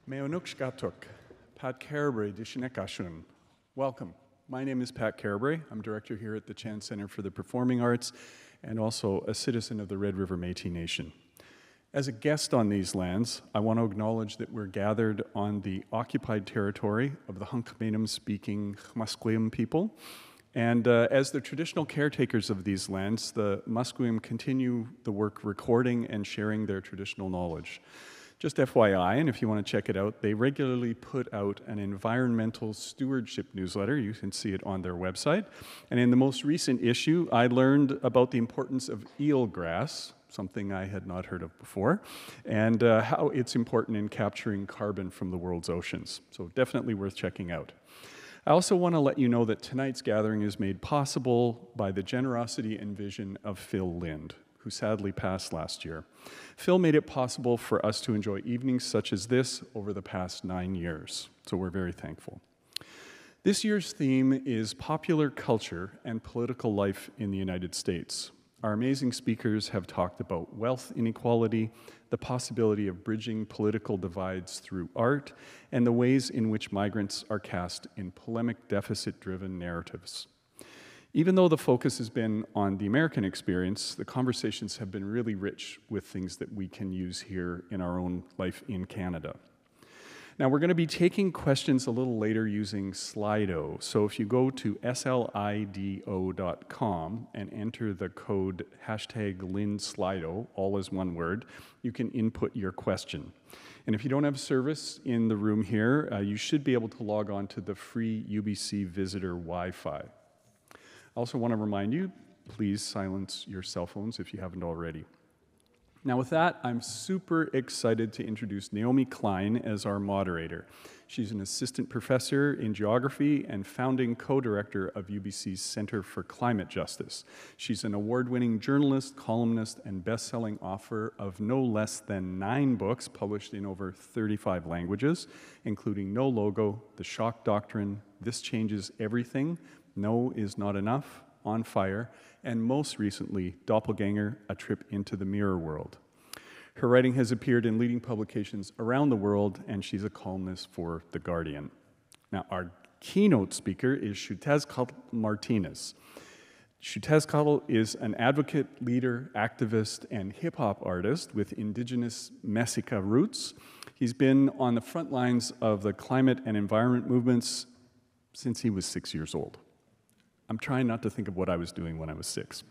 Xiuhtezcatl Pat Carberry Dishinekashun. Welcome. My name is Pat Carberry. I'm director here at the Chan Center for the Performing Arts and also a citizen of the Red River Métis Nation. As a guest on these lands, I want to acknowledge that we're gathered on the occupied territory of the Hunkmanim-speaking Musqueam people. And as the traditional caretakers of these lands, the Musqueam continue the work recording and sharing their traditional knowledge. Just FYI, and if you want to check it out, they regularly put out an environmental stewardship newsletter. You can see it on their website. And in the most recent issue, I learned about the importance of eelgrass, something I had not heard of before, and how it's important in capturing carbon from the world's oceans. So definitely worth checking out. I also want to let you know that tonight's gathering is made possible by the generosity and vision of Phil Lind, who sadly passed last year. Phil made it possible for us to enjoy evenings such as this over the past 9 years, so we're very thankful. This year's theme is popular culture and political life in the United States. Our amazing speakers have talked about wealth inequality, the possibility of bridging political divides through art, and the ways in which migrants are cast in polemic deficit-driven narratives. Even though the focus has been on the American experience, the conversations have been really rich with things that we can use here in our own life in Canada. Now, we're going to be taking questions a little later using Slido. So if you go to slido.com and enter the code #LindSlido, all as one word, you can input your question. And if you don't have service in the room here, you should be able to log on to the free UBC visitor Wi-Fi. I also want to remind you, please silence your cell phones if you haven't already. Now with that, I'm super excited to introduce Naomi Klein as our moderator. She's an assistant professor in geography and founding co-director of UBC's Center for Climate Justice. She's an award-winning journalist, columnist, and best-selling author of no less than 9 books published in over 35 languages, including No Logo, The Shock Doctrine, This Changes Everything, No is Not Enough, On Fire, and most recently, Doppelganger, A Trip into the Mirror World. Her writing has appeared in leading publications around the world, and she's a columnist for The Guardian. Now, our keynote speaker is Xiuhtezcatl Martinez. Xiuhtezcatl is an advocate, leader, activist, and hip-hop artist with Indigenous Mexica roots. He's been on the front lines of the climate and environment movements since he was 6 years old. I'm trying not to think of what I was doing when I was 6.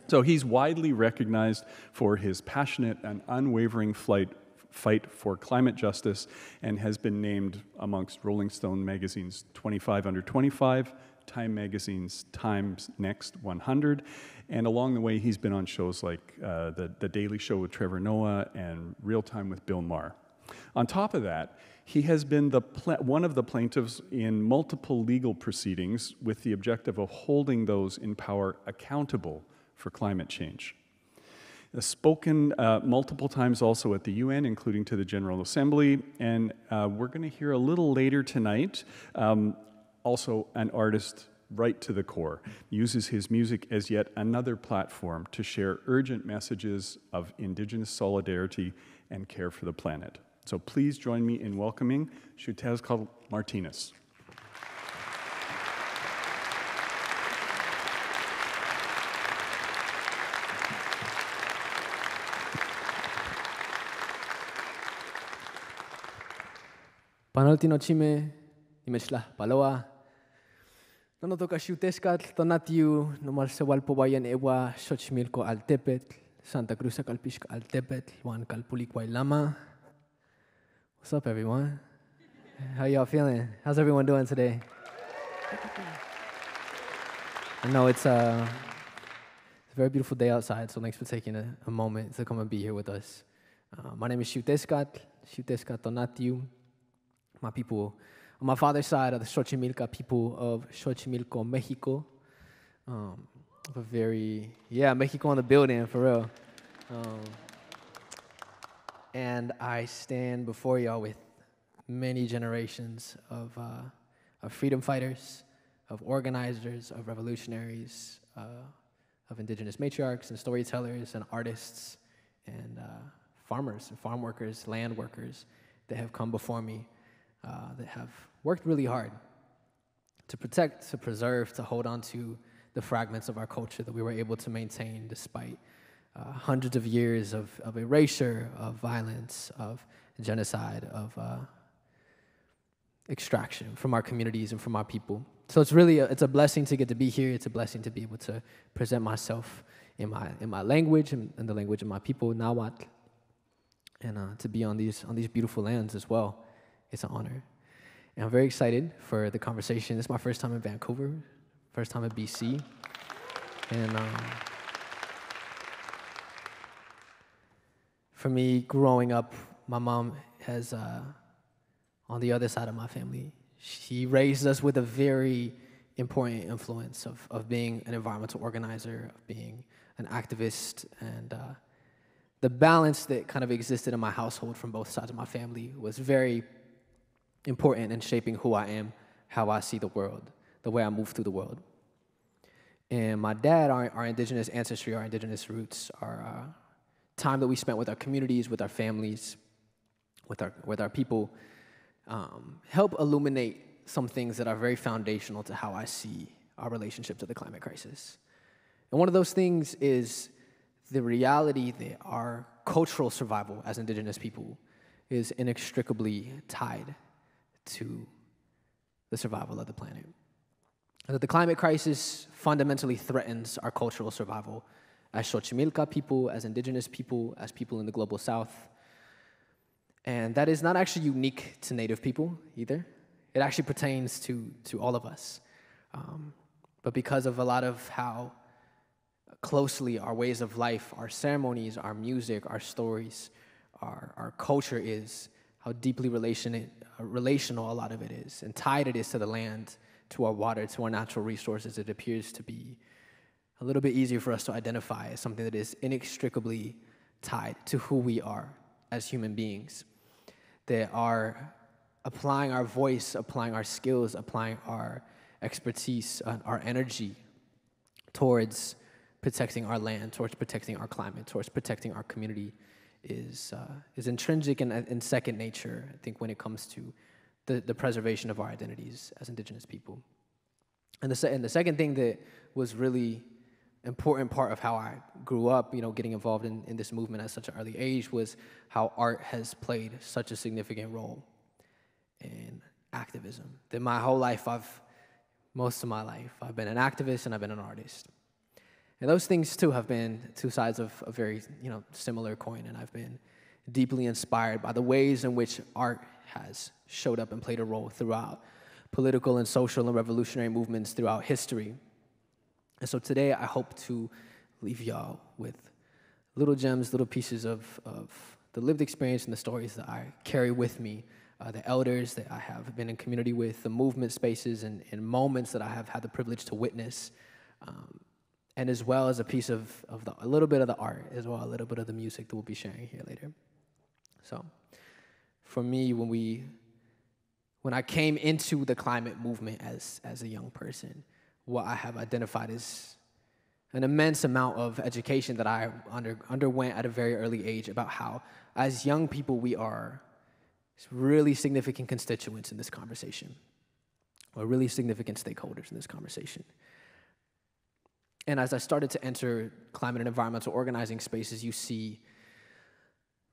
So he's widely recognized for his passionate and unwavering fight for climate justice and has been named amongst Rolling Stone magazine's 25 Under 25, Time magazine's Time's Next 100, and along the way he's been on shows like The Daily Show with Trevor Noah and Real Time with Bill Maher. On top of that, he has been one of the plaintiffs in multiple legal proceedings with the objective of holding those in power accountable for climate change. Spoken multiple times also at the UN, including to the General Assembly, and we're going to hear a little later tonight, also an artist right to the core, uses his music as yet another platform to share urgent messages of Indigenous solidarity and care for the planet. So please join me in welcoming Xiuhtezcatl Martinez. Panoltino chime, imechla paloa. No toca Xiuhtezcatl, tonatiu, nomal sewal pobayan ewa, Xochimilco Altepetl, Santa Cruz Calpixca Altepetl, Juan Calpulicuaylama. What's up, everyone? How y'all feeling? How's everyone doing today? I know it's a very beautiful day outside, so thanks for taking a moment to come and be here with us. My name is Xiuhtezcatl Tonatiu. My people, on my father's side are the Xochimilco people of Xochimilco, Mexico. Mexico in the building, for real. And I stand before y'all with many generations of freedom fighters, of organizers, of revolutionaries, of indigenous matriarchs and storytellers and artists and farmers and farm workers, land workers, that have come before me, that have worked really hard to protect, to preserve, to hold on to the fragments of our culture that we were able to maintain despite hundreds of years of erasure, of violence, of genocide, of extraction from our communities and from our people. So it's really it's a blessing to get to be here. It's a blessing to be able to present myself in my language and the language of my people, Nahuatl, and to be on these beautiful lands as well. It's an honor. And I'm very excited for the conversation. This is my first time in Vancouver, first time in BC. And for me, growing up, my mom has, on the other side of my family, she raised us with a very important influence of being an environmental organizer, of being an activist, and the balance that kind of existed in my household from both sides of my family was very important in shaping who I am, how I see the world, the way I move through the world. And my dad, our indigenous ancestry, our indigenous roots, our time that we spent with our communities, with our families, with our people, help illuminate some things that are very foundational to how I see our relationship to the climate crisis. And one of those things is the reality that our cultural survival as indigenous people is inextricably tied to the survival of the planet. And that the climate crisis fundamentally threatens our cultural survival as Xiuhtezcatl people, as indigenous people, as people in the global south. And that is not actually unique to Native people either. It actually pertains to all of us. But because of a lot of how closely our ways of life, our ceremonies, our music, our stories, our culture is, how deeply relational a lot of it is, and tied it is to the land, to our water, to our natural resources, it appears to be a little bit easier for us to identify as something that is inextricably tied to who we are as human beings, that are applying our voice, applying our skills, applying our expertise, our energy towards protecting our land, towards protecting our climate, towards protecting our community is intrinsic and second nature, I think, when it comes to the preservation of our identities as indigenous people. And the second thing that was really important part of how I grew up, getting involved in this movement at such an early age, was how art has played such a significant role in activism. That my whole life, most of my life, I've been an activist and I've been an artist. And those things, too, have been two sides of a very, similar coin, and I've been deeply inspired by the ways in which art has showed up and played a role throughout political and social and revolutionary movements throughout history. And so today, I hope to leave y'all with little gems, little pieces of the lived experience and the stories that I carry with me, the elders that I have been in community with, the movement spaces and moments that I have had the privilege to witness, and as well as a little bit of the art, as well, a little bit of the music that we'll be sharing here later. So, for me, when I came into the climate movement as a young person, what I have identified is an immense amount of education that I underwent at a very early age about how, as young people, we are really significant constituents in this conversation, or really significant stakeholders in this conversation. And as I started to enter climate and environmental organizing spaces, you see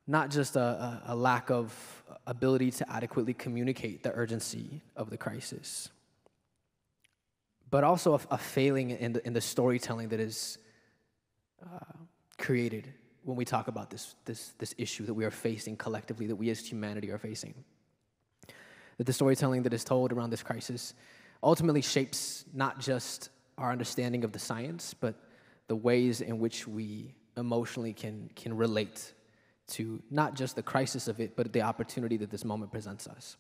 not just a lack of ability to adequately communicate the urgency of the crisis, but also a failing in the storytelling that is created when we talk about this issue that we are facing collectively, that we as humanity are facing. That the storytelling that is told around this crisis ultimately shapes not just our understanding of the science, but the ways in which we emotionally can relate to not just the crisis of it, but the opportunity that this moment presents us.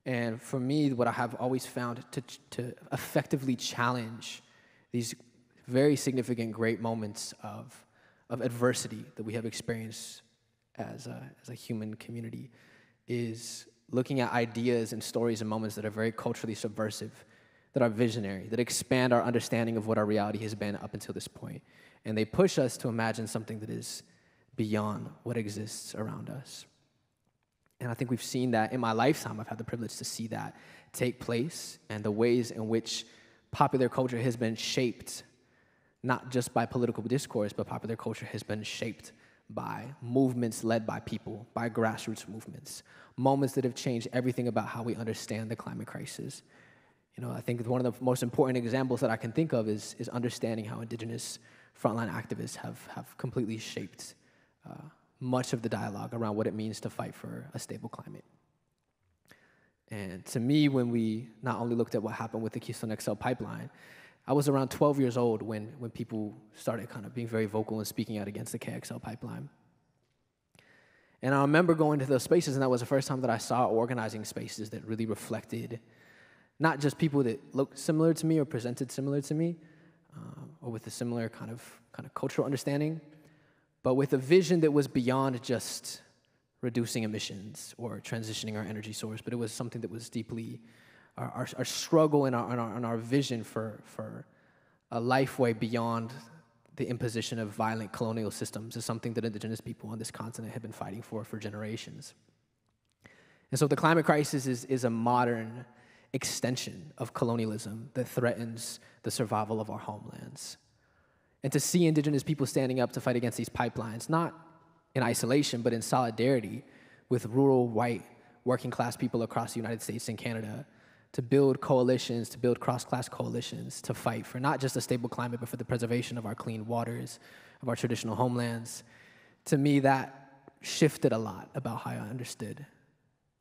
And for me, what I have always found to effectively challenge these very significant, great moments of adversity that we have experienced as a human community is looking at ideas and stories and moments that are very culturally subversive, that are visionary, that expand our understanding of what our reality has been up until this point. And they push us to imagine something that is beyond what exists around us. And I think we've seen that in my lifetime. I've had the privilege to see that take place, and the ways in which popular culture has been shaped, not just by political discourse, but popular culture has been shaped by movements led by people, by grassroots movements, moments that have changed everything about how we understand the climate crisis. You know, I think one of the most important examples that I can think of is understanding how Indigenous frontline activists have completely shaped much of the dialogue around what it means to fight for a stable climate. And to me, when we not only looked at what happened with the Keystone XL pipeline, I was around 12 years old when people started kind of being very vocal and speaking out against the KXL pipeline. And I remember going to those spaces, and that was the first time that I saw organizing spaces that really reflected not just people that looked similar to me or presented similar to me, or with a similar kind of cultural understanding, but with a vision that was beyond just reducing emissions or transitioning our energy source, but it was something that was deeply our struggle and our vision for a life way beyond the imposition of violent colonial systems is something that Indigenous people on this continent have been fighting for generations. And so the climate crisis is a modern extension of colonialism that threatens the survival of our homelands. And to see Indigenous people standing up to fight against these pipelines, not in isolation, but in solidarity with rural, white, working class people across the United States and Canada, to build coalitions, to build cross-class coalitions, to fight for not just a stable climate, but for the preservation of our clean waters, of our traditional homelands. To me, that shifted a lot about how I understood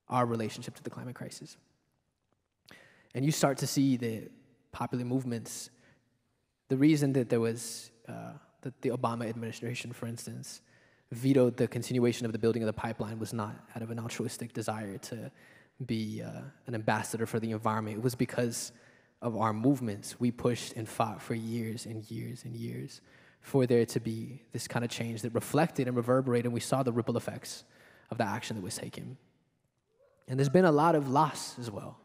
our relationship to the climate crisis. And you start to see the popular movements. The reason that there was, that the Obama administration, for instance, vetoed the continuation of the building of the pipeline was not out of an altruistic desire to be an ambassador for the environment. It was because of our movements. We pushed and fought for years and years and years for there to be this kind of change that reflected and reverberated, and we saw the ripple effects of the action that was taken. And there's been a lot of loss as well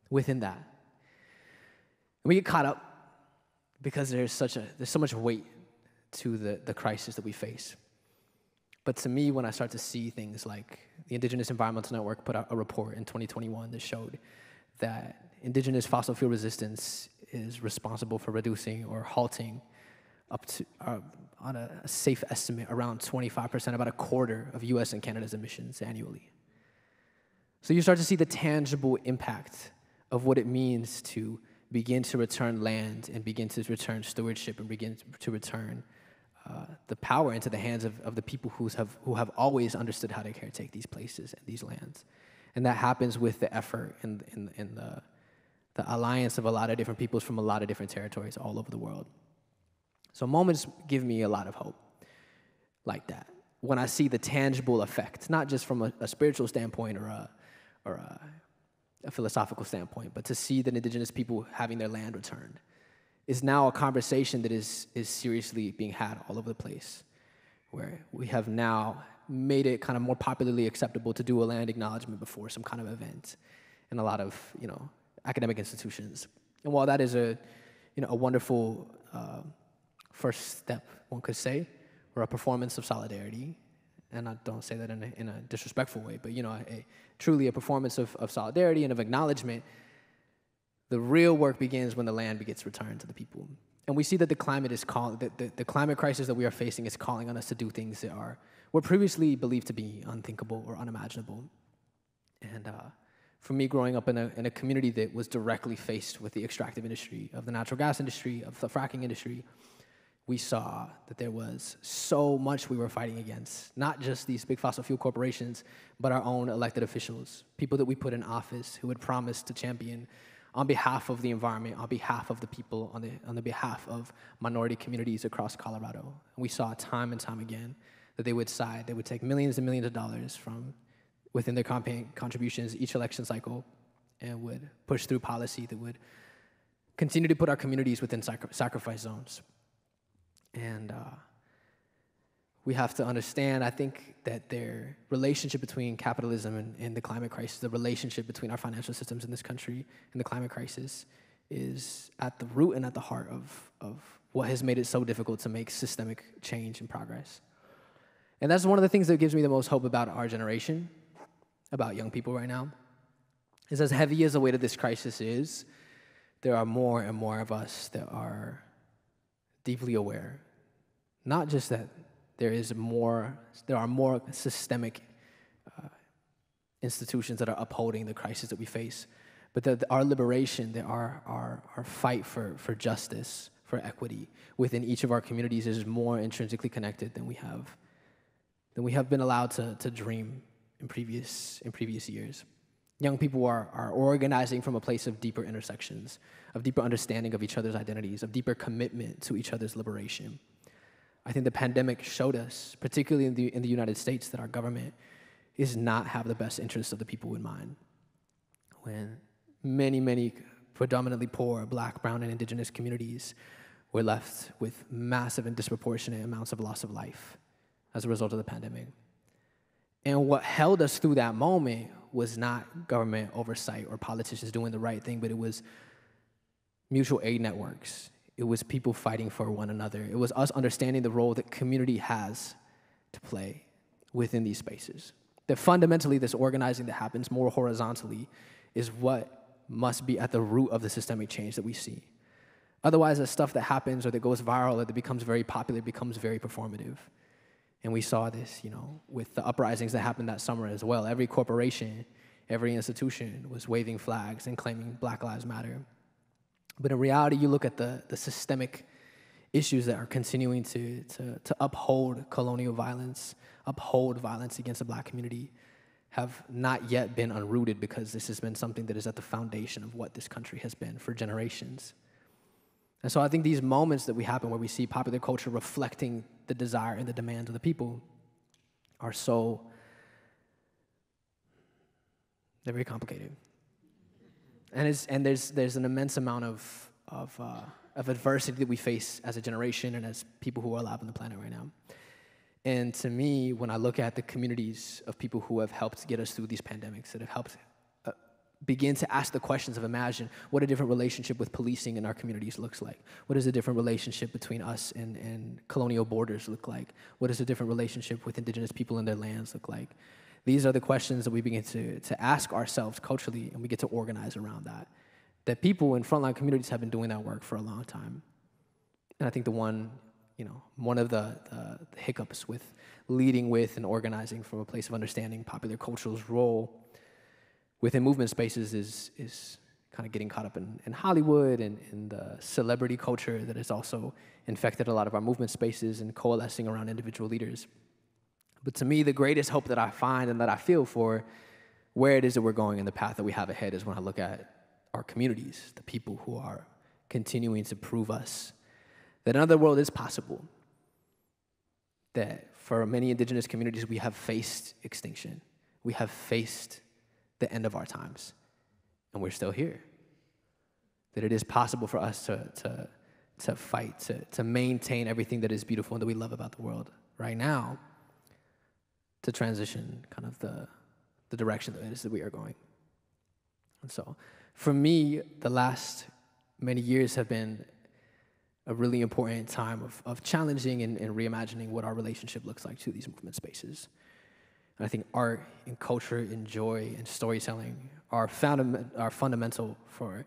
within that. And we get caught up because there's so much weight to the crisis that we face. But to me, when I start to see things like the Indigenous Environmental Network put out a report in 2021 that showed that Indigenous fossil fuel resistance is responsible for reducing or halting up to, on a safe estimate, around 25%, about a quarter of US and Canada's emissions annually. So you start to see the tangible impact of what it means to begin to return land and begin to return stewardship and begin to return the power into the hands of the people who have always understood how to caretake these places and these lands. And that happens with the effort and the alliance of a lot of different peoples from a lot of different territories all over the world. So moments give me a lot of hope like that. When I see the tangible effect, not just from a spiritual standpoint or a philosophical standpoint, but to see that Indigenous people having their land returned is now a conversation that is seriously being had all over the place, where we have now made it kind of more popularly acceptable to do a land acknowledgement before some kind of event in a lot of academic institutions. And while that is a wonderful first step, one could say, or a performance of solidarity, and I don't say that in a disrespectful way, but truly a performance of solidarity and of acknowledgement, the real work begins when the land gets returned to the people. And we see that the climate is the climate crisis that we are facing is calling on us to do things that were previously believed to be unthinkable or unimaginable. And for me, growing up in a community that was directly faced with the extractive industry, of the natural gas industry, of the fracking industry, we saw that there was so much we were fighting against, not just these big fossil fuel corporations, but our own elected officials, people that we put in office who had promised to champion on behalf of the environment, on behalf of the people, on the behalf of minority communities across Colorado. And we saw time and time again that they would take millions and millions of dollars from within their campaign contributions each election cycle and would push through policy that would continue to put our communities within sacrifice zones. And we have to understand, I think, that their relationship between capitalism and the climate crisis, the relationship between our financial systems in this country and the climate crisis is at the root and at the heart of what has made it so difficult to make systemic change and progress. And that's one of the things that gives me the most hope about our generation, about young people right now is, as heavy as the weight of this crisis is, there are more and more of us that are deeply aware. Not just that there are more systemic institutions that are upholding the crisis that we face, but that our liberation, that our fight for justice, for equity within each of our communities is more intrinsically connected than we have been allowed to dream in previous years. Young people are organizing from a place of deeper intersections, of deeper understanding of each other's identities, of deeper commitment to each other's liberation. I think the pandemic showed us, particularly in the United States, that our government is not have the best interests of the people in mind. When many predominantly poor Black, brown, and indigenous communities were left with massive and disproportionate amounts of loss of life as a result of the pandemic. And what held us through that moment was not government oversight or politicians doing the right thing, but it was mutual aid networks. It was people fighting for one another. It was us understanding the role that community has to play within these spaces. That fundamentally, this organizing that happens more horizontally is what must be at the root of the systemic change that we see. Otherwise, the stuff that happens or that goes viral or that becomes very popular becomes very performative. And we saw this, with the uprisings that happened that summer as well. Every corporation, every institution was waving flags and claiming Black Lives Matter. But in reality, you look at the systemic issues that are continuing to uphold colonial violence, uphold violence against the Black community, have not yet been unrooted, because this has been something that is at the foundation of what this country has been for generations. And so I think these moments that we happen where we see popular culture reflecting the desire and the demands of the people are they're very complicated. And there's an immense amount of adversity that we face as a generation and as people who are alive on the planet right now. And to me, when I look at the communities of people who have helped get us through these pandemics, that have helped begin to ask the questions of imagine what a different relationship with policing in our communities looks like. What does a different relationship between us and colonial borders look like? What does a different relationship with indigenous people and their lands look like? These are the questions that we begin to ask ourselves culturally, and we get to organize around that. That people in frontline communities have been doing that work for a long time. And I think one of the hiccups with leading with and organizing from a place of understanding popular culture's role within movement spaces is kind of getting caught up in Hollywood and in the celebrity culture that has also infected a lot of our movement spaces and coalescing around individual leaders. But to me, the greatest hope that I find and that I feel for where it is that we're going and the path that we have ahead is when I look at our communities, the people who are continuing to prove us that another world is possible. That for many indigenous communities, we have faced extinction. We have faced the end of our times, and we're still here. That it is possible for us to fight, to maintain everything that is beautiful and that we love about the world right now, to transition kind of the direction that it is that we are going. And so, for me, the last many years have been a really important time of challenging and reimagining what our relationship looks like to these movement spaces. And I think art and culture and joy and storytelling are fundamental for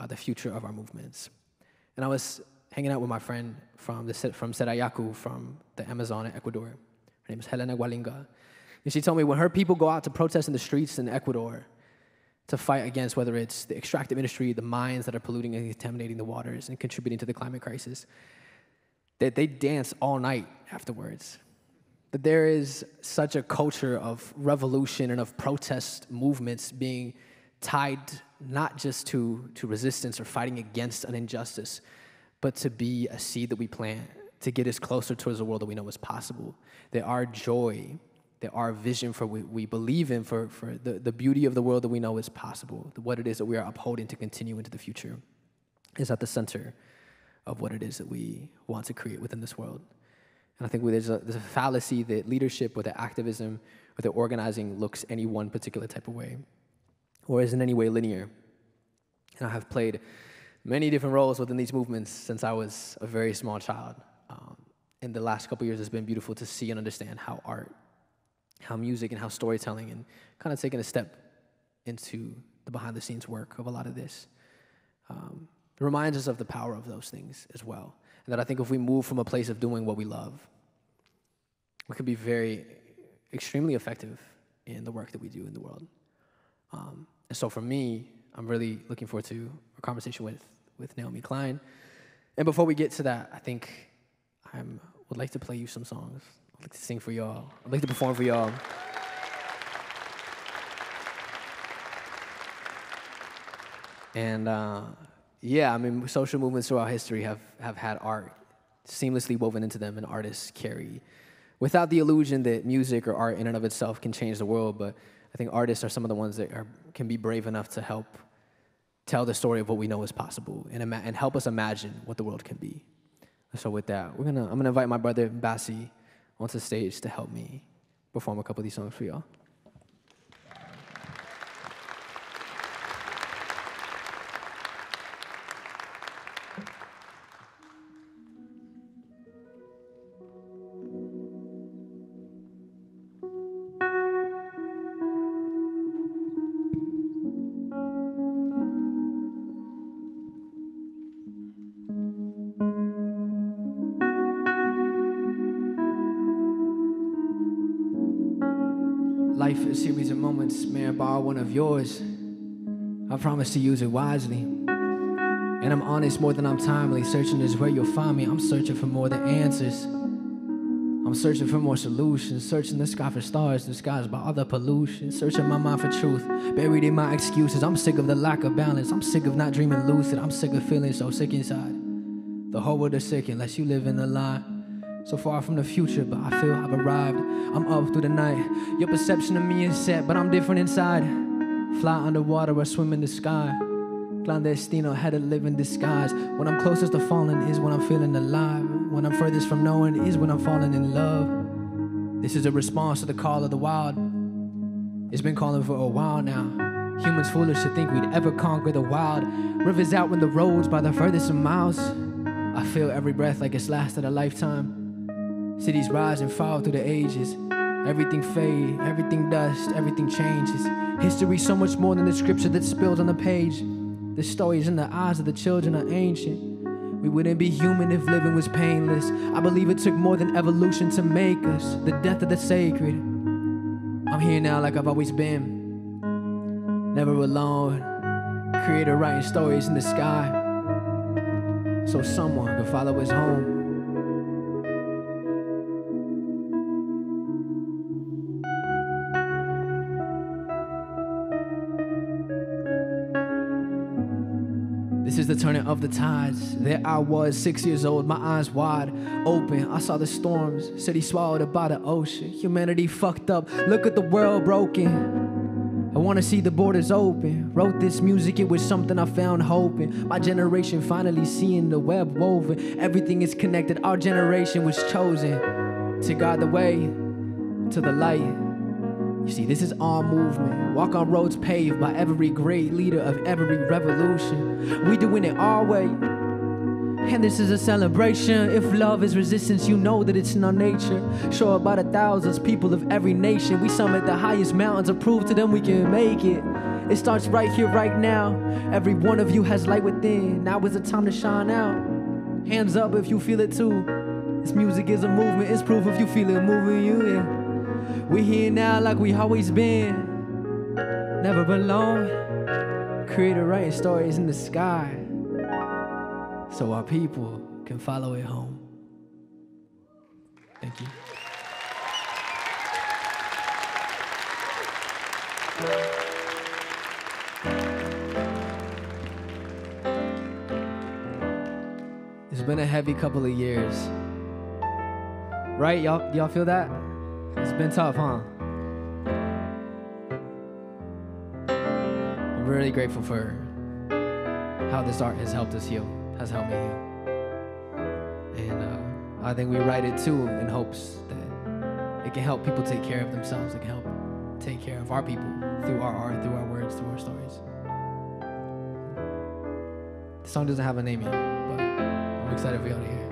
the future of our movements. And I was hanging out with my friend from Serayaku, from the Amazon in Ecuador. Her name is Helena Gualinga. And she told me when her people go out to protest in the streets in Ecuador to fight against whether it's the extractive industry, the mines that are polluting and contaminating the waters and contributing to the climate crisis, that they dance all night afterwards. That there is such a culture of revolution and of protest movements being tied not just to resistance or fighting against an injustice, but to be a seed that we plant to get us closer towards the world that we know is possible. That our joy, that our vision for what we believe in, for the beauty of the world that we know is possible, what it is that we are upholding to continue into the future, is at the center of what it is that we want to create within this world. And I think there's a fallacy that leadership or that activism or that organizing looks any one particular type of way or is in any way linear. And I have played many different roles within these movements since I was a very small child. In the last couple of years, it's been beautiful to see and understand how art how music and how storytelling and kind of taking a step into the behind-the-scenes work of a lot of this. It reminds us of the power of those things as well. And that I think if we move from a place of doing what we love, we can be extremely effective in the work that we do in the world. And so for me, I'm really looking forward to a conversation with Naomi Klein. And before we get to that, I think I would like to play you some songs. I'd like to sing for y'all. I'd like to perform for y'all. And yeah, I mean, social movements throughout history have had art seamlessly woven into them, and artists carry, without the illusion that music or art in and of itself can change the world, but I think artists are some of the ones that can be brave enough to help tell the story of what we know is possible and help us imagine what the world can be. So with that, I'm gonna invite my brother Bassi onto the stage to help me perform a couple of these songs for y'all. Life is a series of moments, may I borrow one of yours? I promise to use it wisely. And I'm honest more than I'm timely. Searching is where you'll find me. I'm searching for more than answers. I'm searching for more solutions. Searching the sky for stars disguised by all the pollution. Searching my mind for truth, buried in my excuses. I'm sick of the lack of balance. I'm sick of not dreaming lucid. I'm sick of feeling so sick inside. The whole world is sick unless you live in a lie. So far from the future, but I feel I've arrived. I'm up through the night. Your perception of me is set, but I'm different inside. Fly underwater or swim in the sky. Clandestino had to live in disguise. When I'm closest to falling is when I'm feeling alive. When I'm furthest from knowing is when I'm falling in love. This is a response to the call of the wild. It's been calling for a while now. Humans foolish to think we'd ever conquer the wild. Rivers out when the roads by the furthest of miles. I feel every breath like it's lasted a lifetime. Cities rise and fall through the ages. Everything fade, everything dust, everything changes. History so much more than the scripture that's spilled on the page. The stories in the eyes of the children are ancient. We wouldn't be human if living was painless. I believe it took more than evolution to make us. The death of the sacred. I'm here now like I've always been. Never alone. Creator writing stories in the sky. So someone can follow us home. This is the turning of the tides. There I was, 6 years old, my eyes wide open. I saw the storms, city swallowed up by the ocean. Humanity fucked up, look at the world broken. I wanna see the borders open. Wrote this music, it was something I found hope in. My generation finally seeing the web woven. Everything is connected, our generation was chosen to guide the way to the light. You see, this is our movement. Walk on roads paved by every great leader of every revolution. We doing it our way. And this is a celebration. If love is resistance, you know that it's in our nature. Show up by the thousands, people of every nation. We summit the highest mountains to prove to them we can make it. It starts right here, right now. Every one of you has light within. Now is the time to shine out. Hands up if you feel it too. This music is a movement. It's proof if you feel it moving you, yeah. We're here now like we always been. Never alone. Creator writing stories in the sky. So our people can follow it home. Thank you. It's been a heavy couple of years. Right? Y'all feel that? It's been tough, huh? I'm really grateful for how this art has helped us heal, has helped me heal. And I think we write it too in hopes that it can help people take care of themselves. It can help take care of our people through our art, through our words, through our stories. The song doesn't have a name yet, but I'm excited for y'all to hear it.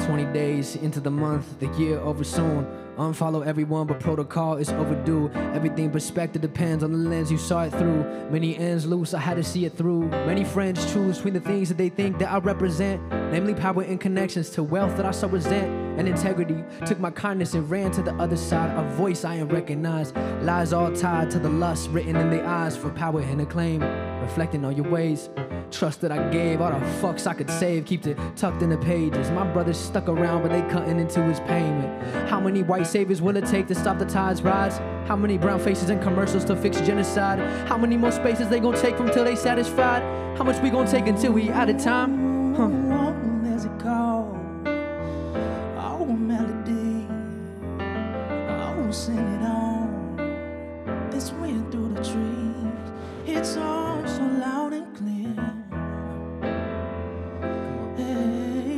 20 days into the month, the year over soon. Unfollow everyone, but protocol is overdue. Everything perspective depends on the lens you saw it through. Many ends loose, I had to see it through. Many friends choose between the things that they think that I represent, namely power and connections to wealth that I so resent. And integrity took my kindness and ran to the other side. A voice I ain't recognized. Lies all tied to the lust written in their eyes for power and acclaim. Reflecting on your ways. Trust that I gave, all the fucks I could save. Keep it tucked in the pages. My brothers stuck around, but they cutting into his payment. How many white saviors will it take to stop the tide's rise? How many brown faces in commercials to fix genocide? How many more spaces they gon' take from till they satisfied? How much we gon' take until we out of time? There's a call, oh melody, oh sing it on. This wind through the trees, it's all so loud and clear.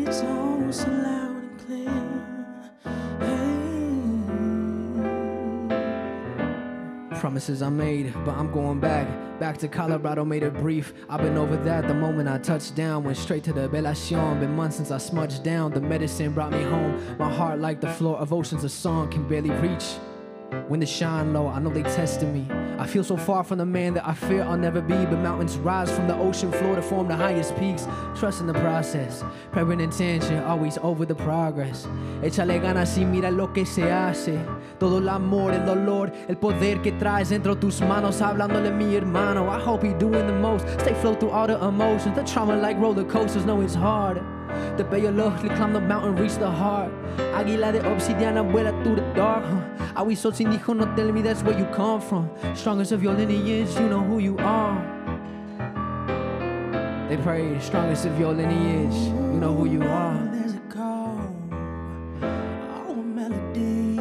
It's all so loud and clear. Promises I made, but I'm going back to Colorado, made it brief. I've been over that the moment I touched down. Went straight to the Belacion. Been months since I smudged down. The medicine brought me home. My heart like the floor of oceans, a song can barely reach. When the shine low, I know they tested me. I feel so far from the man that I fear I'll never be. But mountains rise from the ocean floor to form the highest peaks. Trust in the process, prayer and intention, always over the progress. Échale ganas y mira lo que se hace. Todo el amor, el dolor, el poder que traes dentro tus manos. Hablándole mi hermano, I hope he doing the most. Stay flow through all the emotions. The trauma like roller coasters, know it's hard. The biologically climb the mountain, reach the heart. Águila de obsidiana vuela through the dark. Aviso sin hijo, no tell me that's where you come from. Strongest of your lineage, you know who you are. They pray, strongest of your lineage, you know who you are. There's a call, oh melody,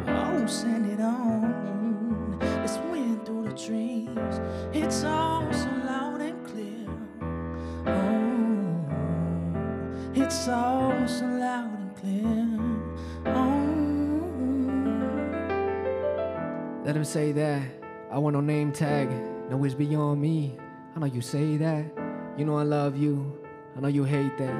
oh send it on. This wind through the trees, it's all so loud and clear. Oh, it's all so loud and clear. Oh. Let him say that. I want no name tag. No, it's beyond me. I know you say that. You know I love you. I know you hate that.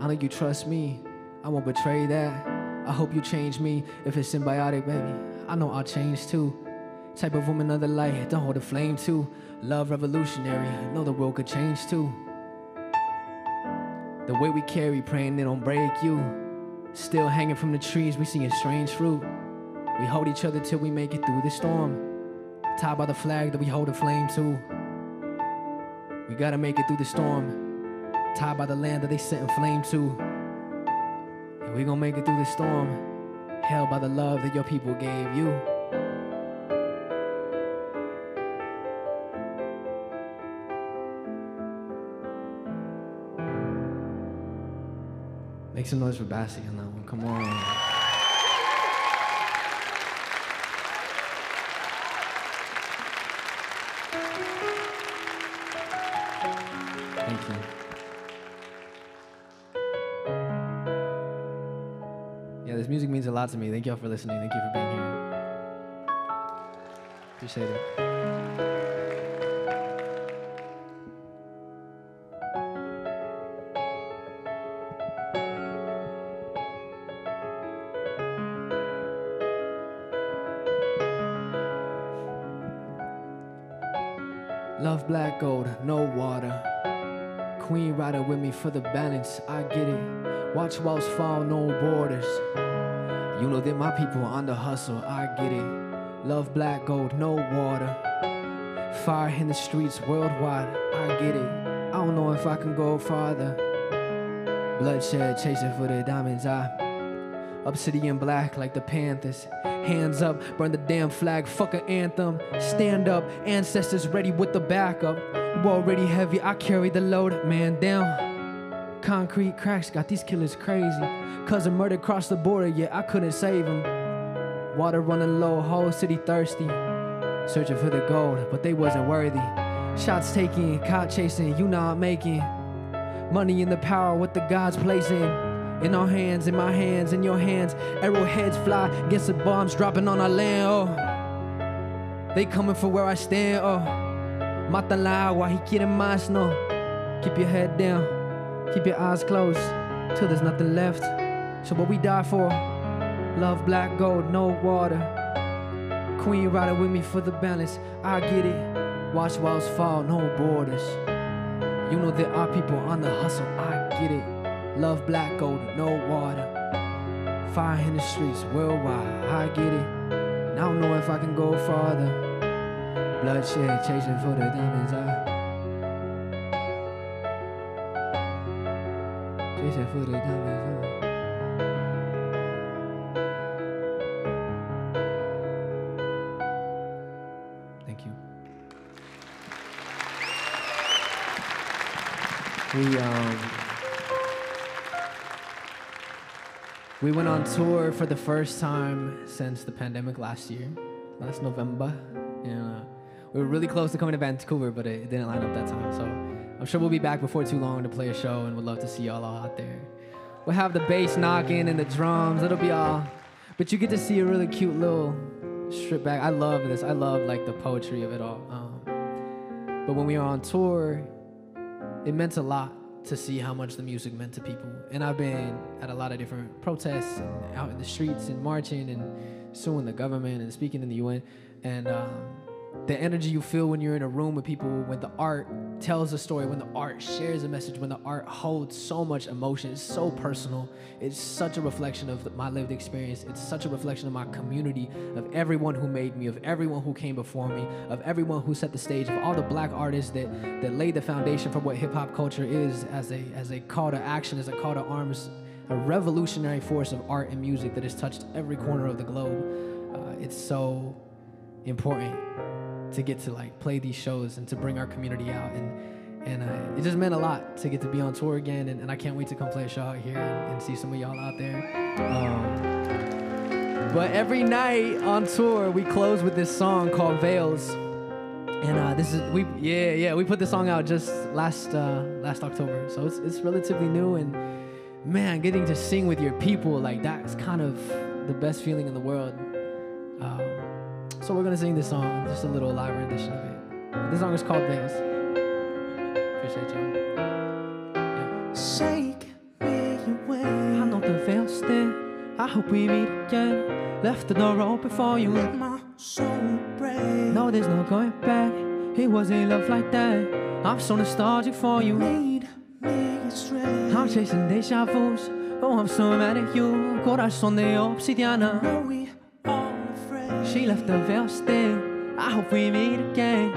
I know you trust me. I won't betray that. I hope you change me. If it's symbiotic, baby, I know I'll change too. Type of woman of the light, don't hold a flame too. Love revolutionary, I know the world could change too. The way we carry, praying it don't break you. Still hanging from the trees, we seeing strange fruit. We hold each other till we make it through the storm. Tied by the flag that we hold a flame to. We gotta make it through the storm. Tied by the land that they set in flame to. And we gon' make it through the storm. Held by the love that your people gave you. Make some noise for Bassie on that one, come on. Thank you. Yeah, this music means a lot to me. Thank y'all for listening. Thank you for being here. Appreciate it. Love black gold, no water. Queen rider with me for the balance, I get it. Watch walls fall, no borders. You know that my people on the hustle, I get it. Love black gold, no water. Fire in the streets worldwide, I get it. I don't know if I can go farther. Bloodshed chasing for the diamonds, obsidian black like the Panthers. Hands up, burn the damn flag, fuck an anthem. Stand up, ancestors ready with the backup. We're already heavy, I carry the load, man down. Concrete cracks got these killers crazy. Cousin murdered across the border, yeah, I couldn't save him. Water running low, whole city thirsty. Searching for the gold, but they wasn't worthy. Shots taken, caught chasing, you not making. Money in the power, what the gods placing. In our hands, in my hands, in your hands. Arrowheads fly against the bombs dropping on our land, oh. They coming for where I stand, oh. Matan la agua, he quieren más, no. Keep your head down, keep your eyes closed. till there's nothing left. So what we die for? Love, black gold, no water. Queen riding with me for the balance. I get it. Watch walls fall, no borders. You know there are people on the hustle. I get it. Love, black gold, no water. Fire in the streets worldwide. I get it. And I don't know if I can go farther. Bloodshed chasing for the diamonds. Chasing for the diamonds. Thank you. We went on tour for the first time since the pandemic last November. And we were really close to coming to Vancouver, but it didn't line up that time. So I'm sure we'll be back before too long to play a show, and we'd love to see y'all all out there. We'll have the bass knocking and the drums. It'll be all, but you get to see a really cute little strip back. I love this. I love like the poetry of it all. But when we were on tour, it meant a lot to see how much the music meant to people. And I've been at a lot of different protests and out in the streets and marching and suing the government and speaking in the UN. And the energy you feel when you're in a room with people, when the art tells a story, when the art shares a message, when the art holds so much emotion, it's so personal. It's such a reflection of my lived experience. It's such a reflection of my community, of everyone who made me, of everyone who came before me, of everyone who set the stage, of all the black artists that laid the foundation for what hip-hop culture is as a call to action, as a call to arms, a revolutionary force of art and music that has touched every corner of the globe. It's so important to get to like play these shows and to bring our community out, and it just meant a lot to get to be on tour again, and I can't wait to come play a show out here and see some of y'all out there. But every night on tour we close with this song called Veils, and we put this song out just last October, so it's relatively new, and man, getting to sing with your people, like that's kind of the best feeling in the world. So we're gonna sing this song, just a little live rendition of it. This song is called Veils. Appreciate y'all. Yeah. Shake me away. I know the veil's thin. I hope we meet again. Left the door open for you. Let my soul break. No, there's no going back. It wasn't love like that. I'm so nostalgic for you. Lead me astray. I'm chasing deja vus. Oh, I'm so mad at you. Corazón de obsidiana. Know we all afraid. She left the veil thin. I hope we meet again.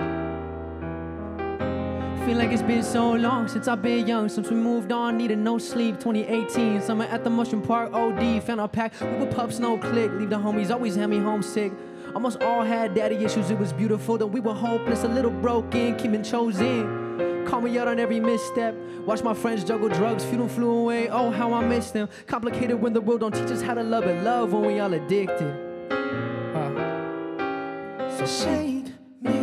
Feel like it's been so long since I've been young, since we moved on, needed no sleep. 2018, summer at the Mushroom Park, OD, found our pack, we were pups, no click. Leave the homies, always had me homesick. Almost all had daddy issues, it was beautiful, though we were hopeless, a little broken, keeping chosen. Call me out on every misstep. Watch my friends juggle drugs, few them flew away, oh how I miss them. Complicated when the world don't teach us how to love and love when we all addicted. So Shake me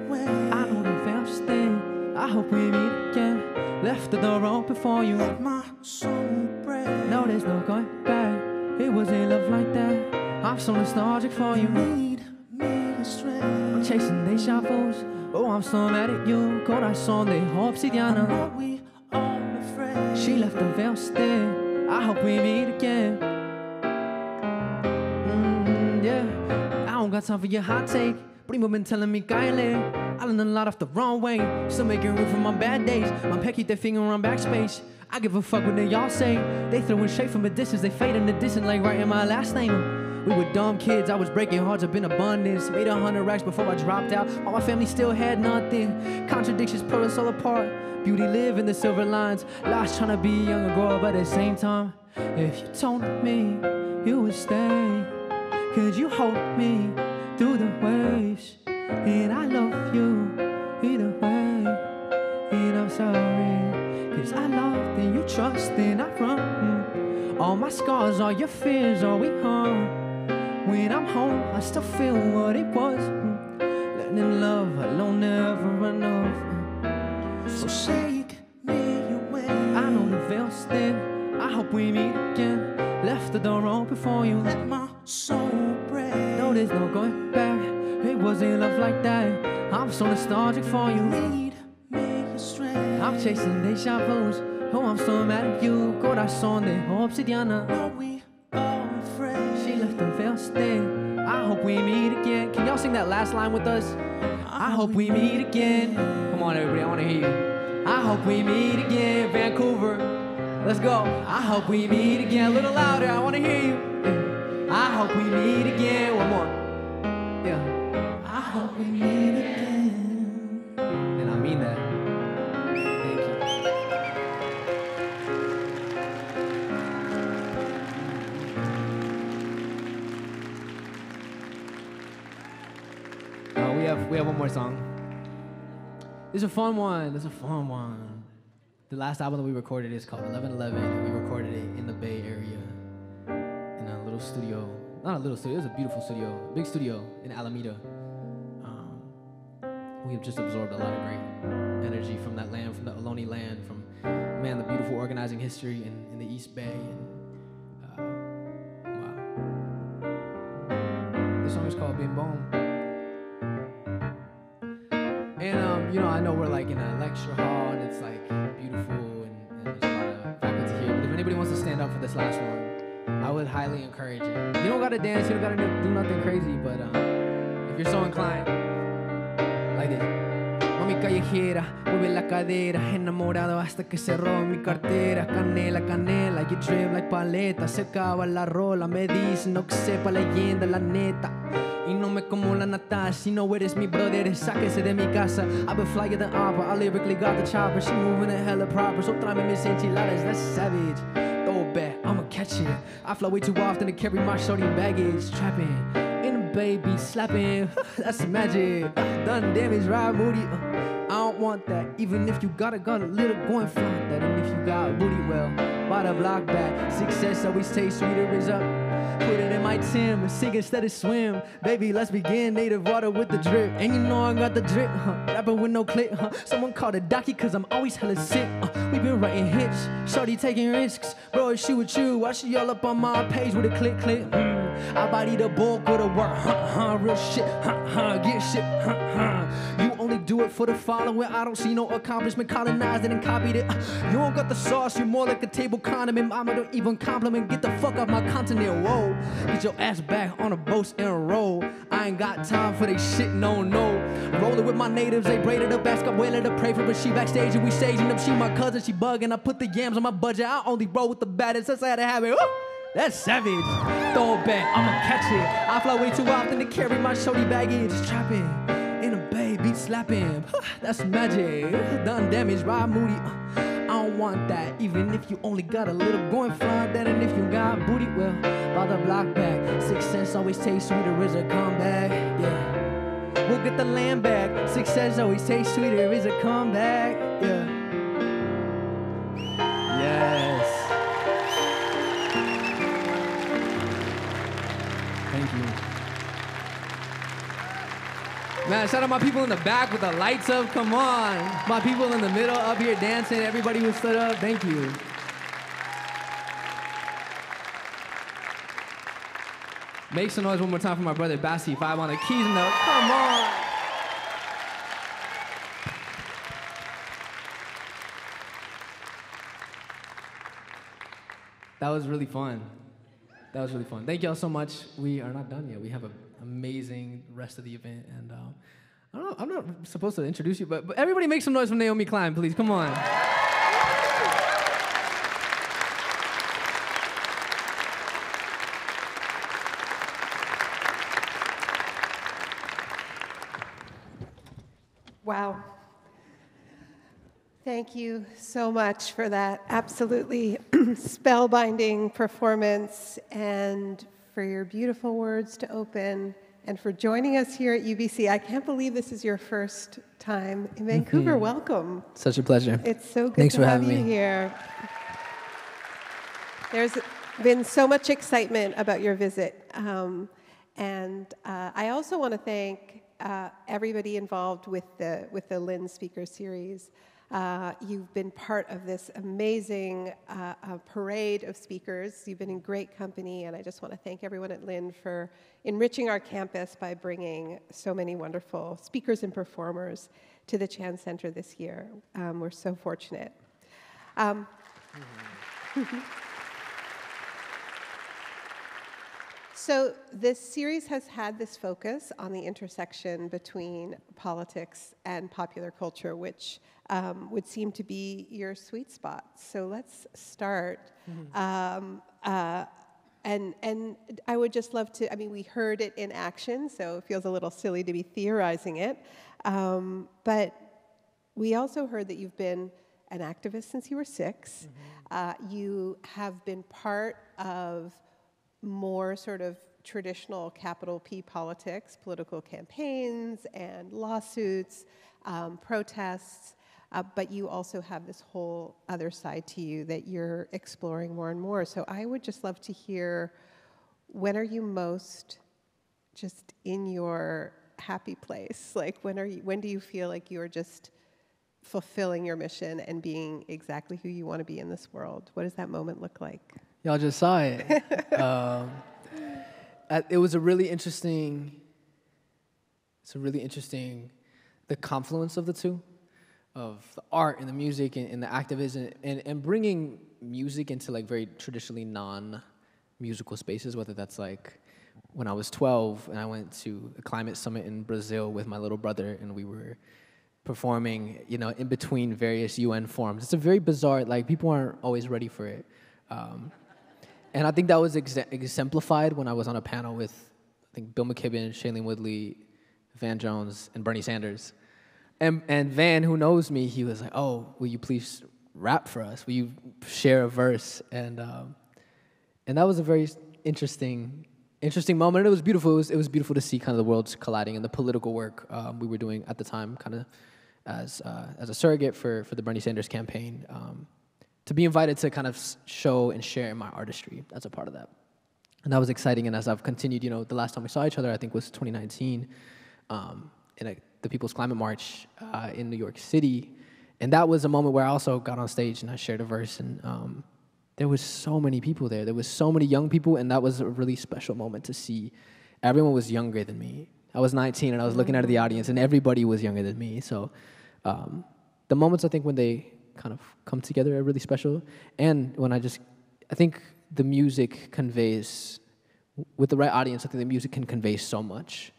away. I know the veil's thin. I hope we meet again. Left the door open for you. Let my soul break. No, there's no going back. It wasn't love like that. I'm so nostalgic for you. Lead me astray. I'm chasing deja vus. Oh, I'm so mad at you. Corazón de obsidiana. Are we all afraid? She left the veil thin. I hope we meet again. Yeah. I don't got time for your hot take. Primo been telling me Kylie, I learned a lot off the wrong way. Still making room for my bad days. My pet keep their finger on backspace. I give a fuck what they y'all say. They throwing shade from a distance. They fade in the distance like writing my last name. We were dumb kids. I was breaking hearts up in abundance. Made 100 racks before I dropped out. All my family still had nothing. Contradictions pull us all apart. Beauty live in the silver lines. Lost trying to be young and grow up at the same time. If you told me you would stay, could you hold me through the waves? And I love you either way. And I'm sorry, cause I love that you trust and I run. All my scars, all your fears, all we harm. When I'm home, I still feel what it was. Letting love alone never enough. So shake me away. I know the veil's thin. I hope we meet again. Left the door open for you. Let my soul break. No, there's no going back. It wasn't love like that. I'm so nostalgic for you. Lead me astray. I'm chasing deja vus. Oh, I'm so mad at you, corazón de obsidiana. Are we all afraid? She left the veil stained. I hope we meet again. Can y'all sing that last line with us? I hope we meet again. Come on, everybody, I want to hear you. I hope we meet again, Vancouver. Let's go. I hope we meet again. A little louder, I want to hear you. I hope we meet again. One more. Yeah. I hope we meet again. And I mean that. Thank you. We have one more song. It's a fun one. It's a fun one. The last album that we recorded is called 1111. We recorded it in the Bay Area in a little studio. Not a little studio. It was a beautiful studio, a big studio in Alameda. We have just absorbed a lot of great energy from that land, from the Ohlone land, from the beautiful organizing history in the East Bay. And wow. This song is called Bim Bom. And I know we're like in a lecture hall and it's like beautiful and there's a lot of faculty here. But if anybody wants to stand up for this last one, I would highly encourage it. You don't gotta dance, you don't gotta do nothing crazy, but if you're so inclined, like this. Mami callejera, mueve la cadera, enamorado hasta que cerró mi cartera. Canela, canela, you drip like paleta. Se acaba la rola, me dice no que sepa leyenda, la neta. Y no me como la nata, she know it is me, brother, sáquese de mi casa. I've been flying the opera, I lyrically got the chopper. She moving it hella proper, so tráeme mis enchiladas, that's savage. Throw it back, I'ma catch it. I fly way too often to carry my shorty baggage. Trapping, in a baby, slapping, that's magic. Done damage, ride moody. I don't want that, even if you got a little going front that. And if you got booty, well, by the block back. Success always tastes sweeter is up. Put it in my Tim, sing instead of swim. Baby, let's begin, native water with the drip. And you know I got the drip, rapping with no clip, Someone called a docky cause I'm always hella sick, We been writing hits, shorty taking risks. Bro, it's shoot with you, why she all up on my page with a click, click, I body the bulk of the work, real shit, get shit, You only do it for the following, I don't see no accomplishment, colonized it and copied it. You don't got the sauce, you're more like a table condiment. Mama don't even compliment, get the fuck off my continent, whoa. Get your ass back on a boat and roll. I ain't got time for they shit, no. Rolling with my natives, they braided up, ask abuela to pray for, but she backstage and we staging them. She my cousin, she bugging, I put the yams on my budget. I only roll with the baddest, since I had to have it. That's savage. Throw it back, I'ma catch it. I fly way too often to carry my shorty baggage. Trapping, in a bay, beat slapping. That's magic. Done damage, ride moody. I don't want that, even if you only got a little going front that. And if you got booty, well, by the block back. Success always tastes sweeter is a comeback, yeah. We'll get the land back. Success always tastes sweeter is a comeback, yeah. Yes. Thank you. Man, shout out my people in the back with the lights up, come on. My people in the middle up here dancing, everybody who stood up, thank you. Make some noise one more time for my brother Bassi, 5 on the keys and the, come on. That was really fun. That was really fun. Thank y'all so much. We are not done yet. We have an amazing rest of the event. And I don't know, I'm not supposed to introduce you, but everybody make some noise for Naomi Klein, please. Come on. Wow. Thank you so much for that absolutely spellbinding performance and for your beautiful words to open and for joining us here at UBC. I can't believe this is your first time in Vancouver. Welcome. Such a pleasure. It's so good Thanks to for have having you me. here. There's been so much excitement about your visit. I also want to thank everybody involved with the Lynn Speaker Series. You've been part of this amazing parade of speakers. You've been in great company, and I just want to thank everyone at Lynn for enriching our campus by bringing so many wonderful speakers and performers to the Chan Center this year. We're so fortunate. So this series has had this focus on the intersection between politics and popular culture, which would seem to be your sweet spot. So let's start. And I would just love to, I mean, we heard it in action, so it feels a little silly to be theorizing it. But we also heard that you've been an activist since you were 6. You have been part of more sort of traditional capital P politics, political campaigns and lawsuits, protests, but you also have this whole other side to you that you're exploring more and more. So I would just love to hear, when are you most just in your happy place? Like, when do you feel like you're just fulfilling your mission and being exactly who you want to be in this world? What does that moment look like? Y'all just saw it. It was a really interesting, the confluence of the two, of the art and the music and the activism and bringing music into like very traditionally non-musical spaces, whether that's like when I was 12 and I went to a climate summit in Brazil with my little brother and we were performing, you know, in between various UN forums. It's a very bizarre, like people aren't always ready for it. And I think that was exemplified when I was on a panel with, I think, Bill McKibben, Shailene Woodley, Van Jones, and Bernie Sanders. And Van, who knows me, he was like, "Oh, will you please rap for us? Will you share a verse?" And that was a very interesting moment. And it was beautiful. It was beautiful to see kind of the worlds colliding and the political work we were doing at the time, kind of as a surrogate for the Bernie Sanders campaign. To be invited to kind of show and share my artistry as a part of that. And that was exciting, and as I've continued, you know, the last time we saw each other, I think was 2019, in the People's Climate March in New York City, and that was a moment where I also got on stage and I shared a verse, and there was so many people there. There was so many young people, and that was a really special moment to see. Everyone was younger than me. I was 19, and I was looking at the audience, and everybody was younger than me, so the moments, I think, when they kind of come together are really special. And when I think the music conveys, with the right audience, I think the music can convey so much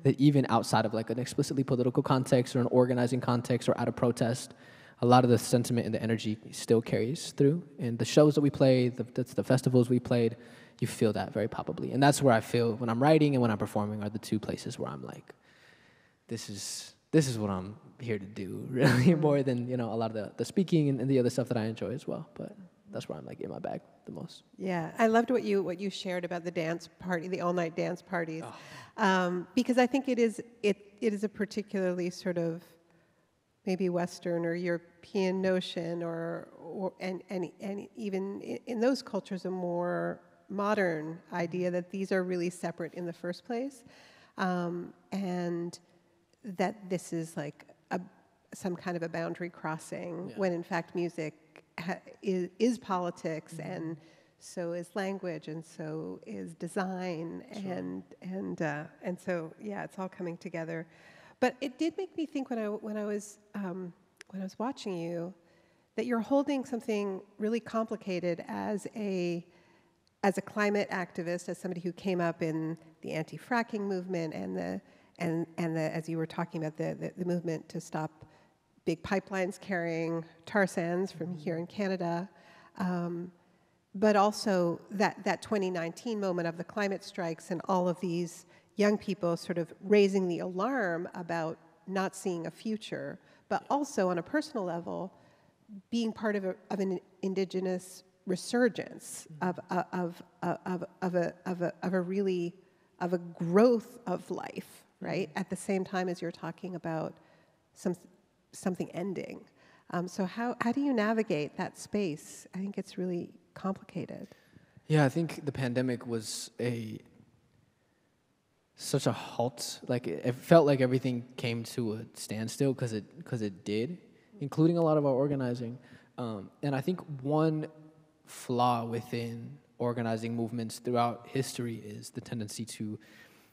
that even outside of like an explicitly political context or an organizing context or at a protest, a lot of the sentiment and the energy still carries through. And the shows that we play, the festivals we played, you feel that very palpably. And that's where I feel when I'm writing and when I'm performing are the two places where I'm like, this is what I'm here to do, really, more than, you know, a lot of the speaking and the other stuff that I enjoy as well. But that's where I'm like in my bag the most. Yeah, I loved what you shared about the dance party, the all-night dance parties, because I think it is a particularly sort of maybe Western or European notion, and even in those cultures a more modern idea that these are really separate in the first place, and that this is like some kind of a boundary crossing, when in fact music is politics, and so is language, and so is design, and so yeah, it's all coming together. But it did make me think when I was watching you that you're holding something really complicated as a climate activist, as somebody who came up in the anti-fracking movement and as you were talking about the movement to stop big pipelines carrying tar sands from here in Canada, but also that 2019 moment of the climate strikes and all of these young people sort of raising the alarm about not seeing a future, but also on a personal level, being part of an indigenous resurgence of a growth of life, right? At the same time as you're talking about something ending. So how do you navigate that space? I think it's really complicated. Yeah, I think the pandemic was such a halt. Like it felt like everything came to a standstill because it did, including a lot of our organizing. And I think one flaw within organizing movements throughout history is the tendency to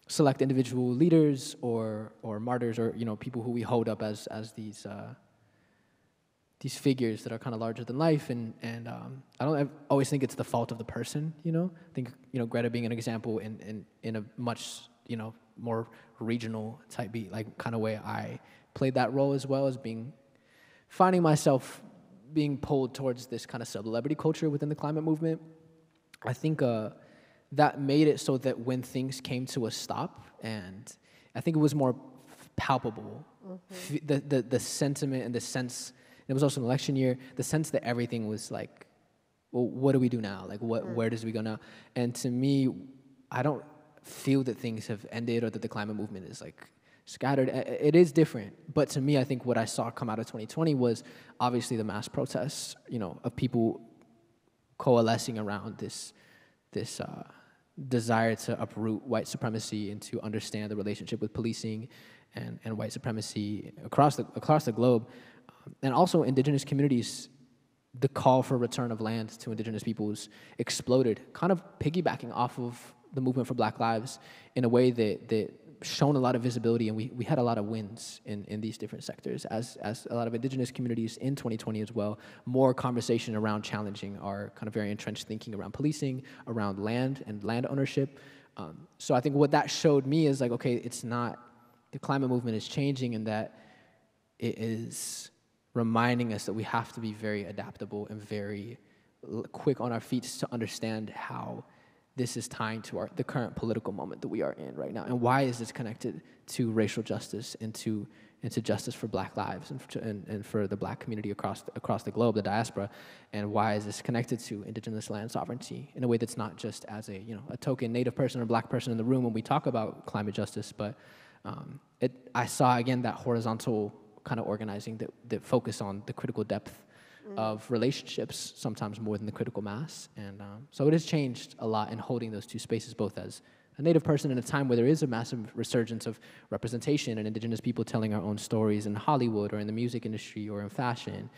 select individual leaders or martyrs or, you know, people who we hold up as these these figures that are kind of larger than life, and I don't always think it's the fault of the person, you know. I think, you know, Greta being an example in a much, you know, more regional type beat, like kind of way I played that role, as well as finding myself being pulled towards this kind of celebrity culture within the climate movement. I think that made it so that when things came to a stop, and I think it was more palpable, the sentiment and the sense. It was also an election year. The sense that everything was like, well, what do we do now? Like, where does we go now? And to me, I don't feel that things have ended or that the climate movement is like scattered. It is different, but to me, I think what I saw come out of 2020 was obviously the mass protests, you know, of people coalescing around this desire to uproot white supremacy and to understand the relationship with policing and white supremacy across the globe. And also indigenous communities, the call for return of land to indigenous peoples exploded, kind of piggybacking off of the movement for Black Lives in a way that shown a lot of visibility, and we had a lot of wins in these different sectors as a lot of indigenous communities in 2020 as well. More conversation around challenging our kind of very entrenched thinking around policing, around land and land ownership. So I think what that showed me is like, okay, it's not, the climate movement is changing, and that it is reminding us that we have to be very adaptable and very quick on our feet to understand how this is tying to the current political moment that we are in right now, and why is this connected to racial justice and to justice for Black lives and for the Black community across the globe, the diaspora, and why is this connected to indigenous land sovereignty in a way that's not just as a, you know, a token Native person or Black person in the room when we talk about climate justice, but I saw again that horizontal kind of organizing that focus on the critical depth of relationships, sometimes more than the critical mass. And so it has changed a lot in holding those two spaces, both as a Native person in a time where there is a massive resurgence of representation and indigenous people telling our own stories in Hollywood or in the music industry or in fashion.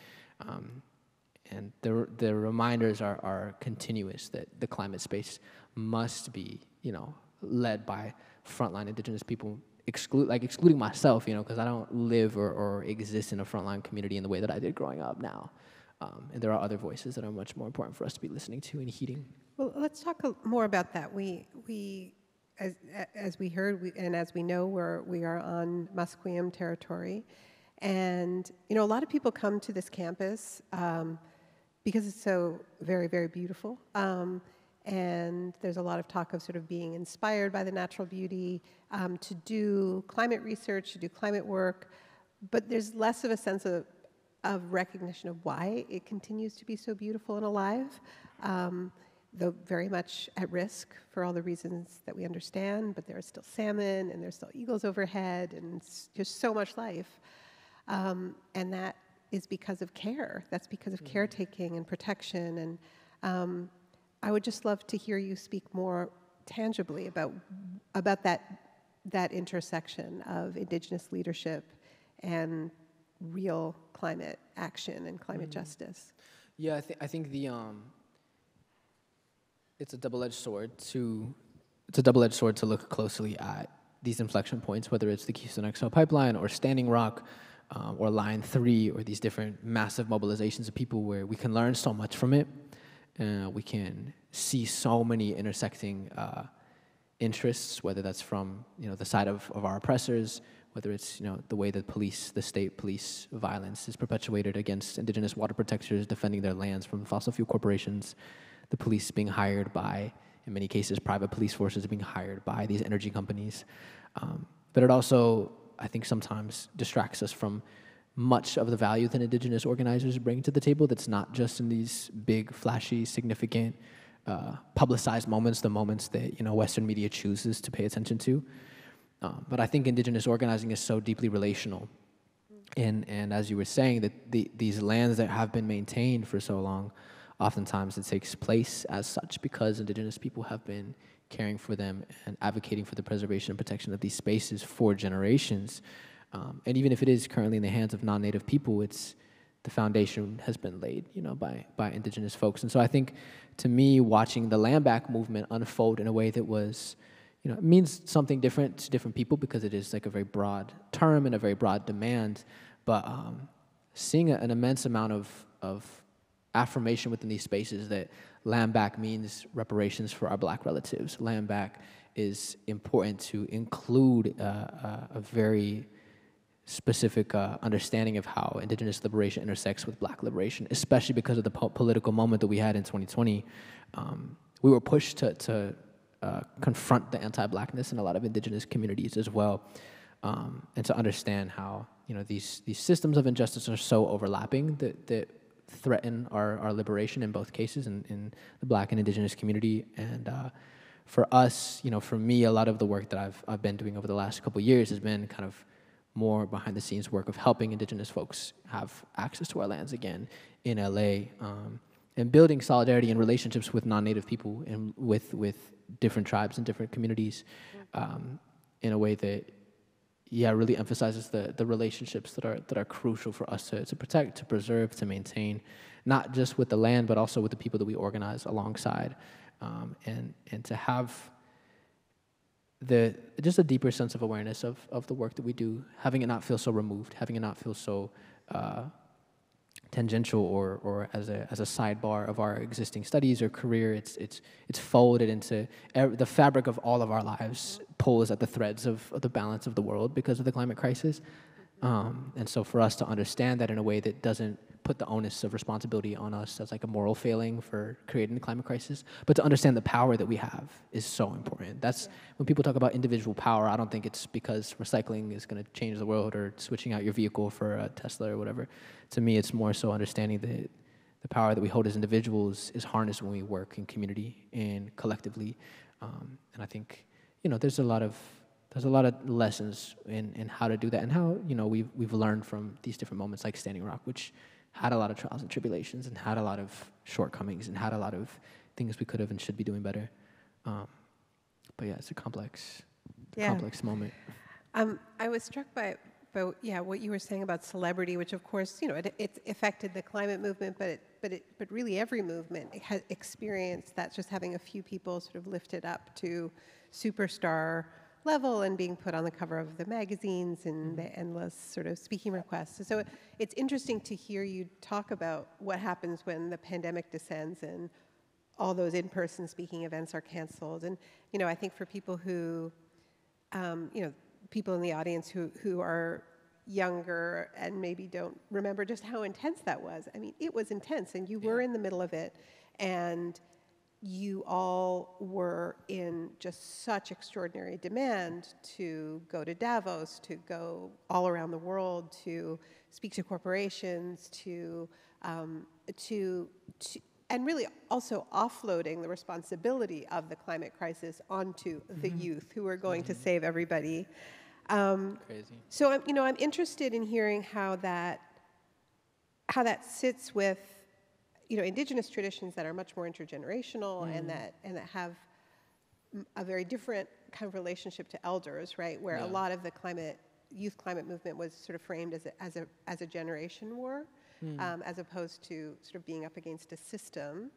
And the reminders are continuous that the climate space must be, you know, led by frontline indigenous people, excluding myself, you know, because I don't live or exist in a frontline community in the way that I did growing up now. And there are other voices that are much more important for us to be listening to and heeding. Well, let's talk more about that. We as we heard, and as we know, we are on Musqueam territory. And, you know, a lot of people come to this campus because it's so very, very beautiful. And there's a lot of talk of sort of being inspired by the natural beauty to do climate research, to do climate work, but there's less of a sense of recognition of why it continues to be so beautiful and alive, though very much at risk for all the reasons that we understand, but there are still salmon and there's still eagles overhead and just so much life. And that is because of care. That's because of caretaking and protection. And I would just love to hear you speak more tangibly about that intersection of indigenous leadership and real climate action and climate justice. Yeah, I think the it's a double-edged sword to look closely at these inflection points, whether it's the Keystone XL pipeline or Standing Rock or Line 3 or these different massive mobilizations of people where we can learn so much from it. We can see so many intersecting interests, whether that's from, you know, the side of our oppressors, whether it's, you know, the way that the state police violence is perpetuated against indigenous water protectors defending their lands from fossil fuel corporations, the police being hired by, in many cases, private police forces being hired by these energy companies. But it also, I think, sometimes distracts us from much of the value that indigenous organizers bring to the table that's not just in these big, flashy, significant, publicized moments, the moments that, you know, Western media chooses to pay attention to. But I think indigenous organizing is so deeply relational. And as you were saying, that these lands that have been maintained for so long, oftentimes it takes place as such because indigenous people have been caring for them and advocating for the preservation and protection of these spaces for generations. And even if it is currently in the hands of non-native people, the foundation has been laid, you know, by indigenous folks. And so I think, to me, watching the land back movement unfold in a way that was, you know, it means something different to different people because it is like a very broad term and a very broad demand. But seeing an immense amount of affirmation within these spaces that land back means reparations for our Black relatives. Land back is important to include a very specific understanding of how Indigenous liberation intersects with Black liberation, especially because of the political moment that we had in 2020. We were pushed to confront the anti-Blackness in a lot of Indigenous communities as well, and to understand how these systems of injustice are so overlapping that threaten our liberation in both cases in the Black and Indigenous community. And for us, for me, a lot of the work that I've been doing over the last couple of years has been kind of more behind the scenes work of helping Indigenous folks have access to our lands again in LA, and building solidarity and relationships with non-Native people and with different tribes and different communities in a way that really emphasizes the relationships that are crucial for us to protect, to preserve, to maintain, not just with the land, but also with the people that we organize alongside, and to have just a deeper sense of awareness of the work that we do, having it not feel so removed, having it not feel so tangential or as a sidebar of our existing studies or career. It's folded into the fabric of all of our lives, pulls at the threads of the balance of the world because of the climate crisis. And so for us to understand that in a way that doesn't put the onus of responsibility on us as like a moral failing for creating the climate crisis, but to understand the power that we have is so important. That's when people talk about individual power, I don't think it's because recycling is going to change the world or switching out your vehicle for a Tesla or whatever. To me, it's more so understanding that the power that we hold as individuals is harnessed when we work in community and collectively. And I think, there's a lot of lessons in how to do that, and how we've learned from these different moments like Standing Rock, which had a lot of trials and tribulations and had a lot of shortcomings and had a lot of things we could have and should be doing better. But it's a complex moment. I was struck by what you were saying about celebrity, which of course it affected the climate movement, but really every movement has experienced that, just having a few people sort of lifted up to superstar level and being put on the cover of the magazines and the endless sort of speaking requests. So it's interesting to hear you talk about what happens when the pandemic descends and all those in-person speaking events are canceled. And I think for people who, people in the audience who are younger and maybe don't remember just how intense that was. I mean, it was intense, and you were in the middle of it, and you all were in just such extraordinary demand to go to Davos, to go all around the world, to speak to corporations, and really also offloading the responsibility of the climate crisis onto the youth who are going to save everybody. Crazy. So I'm interested in hearing how that sits with Indigenous traditions that are much more intergenerational and that have a very different kind of relationship to elders, right? Where a lot of the youth climate movement was sort of framed as a generation war, as opposed to sort of being up against a system.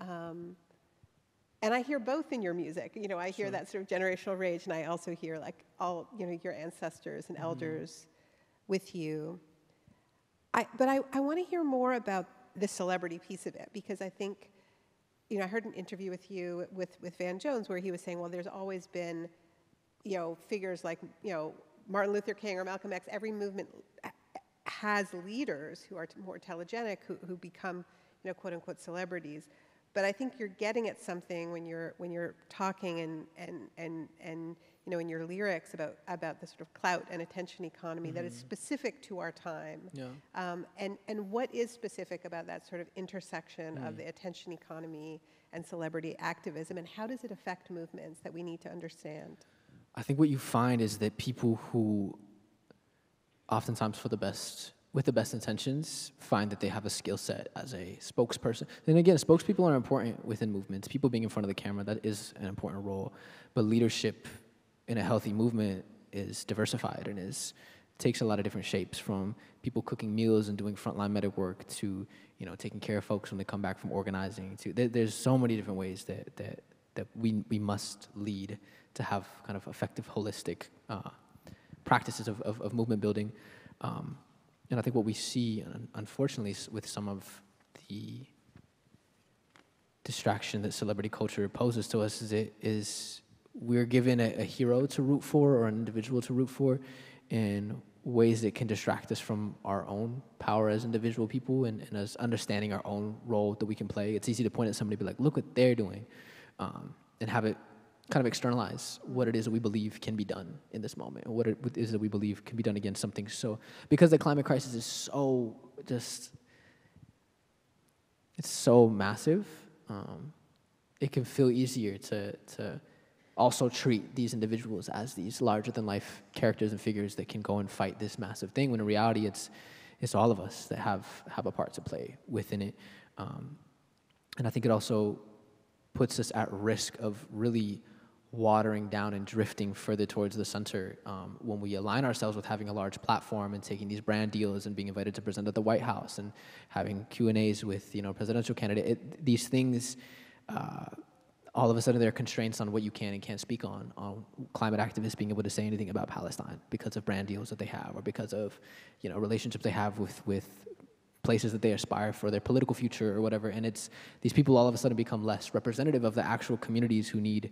And I hear both in your music. I hear that sort of generational rage, and I also hear like all your ancestors and elders with you. But I want to hear more about the celebrity piece of it, because I think, I heard an interview with you with Van Jones where he was saying, well, there's always been, figures like, Martin Luther King or Malcolm X. Every movement has leaders who are more telegenic, who become, quote unquote celebrities. But I think you're getting at something when you're talking and in your lyrics about the sort of clout and attention economy that is specific to our time. Yeah. And what is specific about that sort of intersection of the attention economy and celebrity activism, and how does it affect movements that we need to understand? I think what you find is that people who oftentimes with the best intentions, find that they have a skill set as a spokesperson. Then again, spokespeople are important within movements. People being in front of the camera, that is an important role. But leadership in a healthy movement is diversified and takes a lot of different shapes, from people cooking meals and doing frontline medic work to taking care of folks when they come back from organizing. There's so many different ways that we must lead to have kind of effective, holistic practices of movement building. And I think what we see, unfortunately, with some of the distraction that celebrity culture poses to us is we're given a hero to root for or an individual to root for in ways that can distract us from our own power as individual people and us understanding our own role that we can play. It's easy to point at somebody and be like, look what they're doing, and have it kind of externalize what it is that we believe can be done in this moment, and what it is that we believe can be done against something. So because the climate crisis is so it's so massive, it can feel easier to also treat these individuals as these larger-than-life characters and figures that can go and fight this massive thing, when in reality it's all of us that have a part to play within it. And I think it also puts us at risk of really watering down and drifting further towards the center when we align ourselves with having a large platform and taking these brand deals and being invited to present at the White House and having Q&As with presidential candidate. These things, all of a sudden there are constraints on what you can and can't speak on climate activists being able to say anything about Palestine because of brand deals that they have, or because of relationships they have with places that they aspire for their political future or whatever. And these people all of a sudden become less representative of the actual communities who need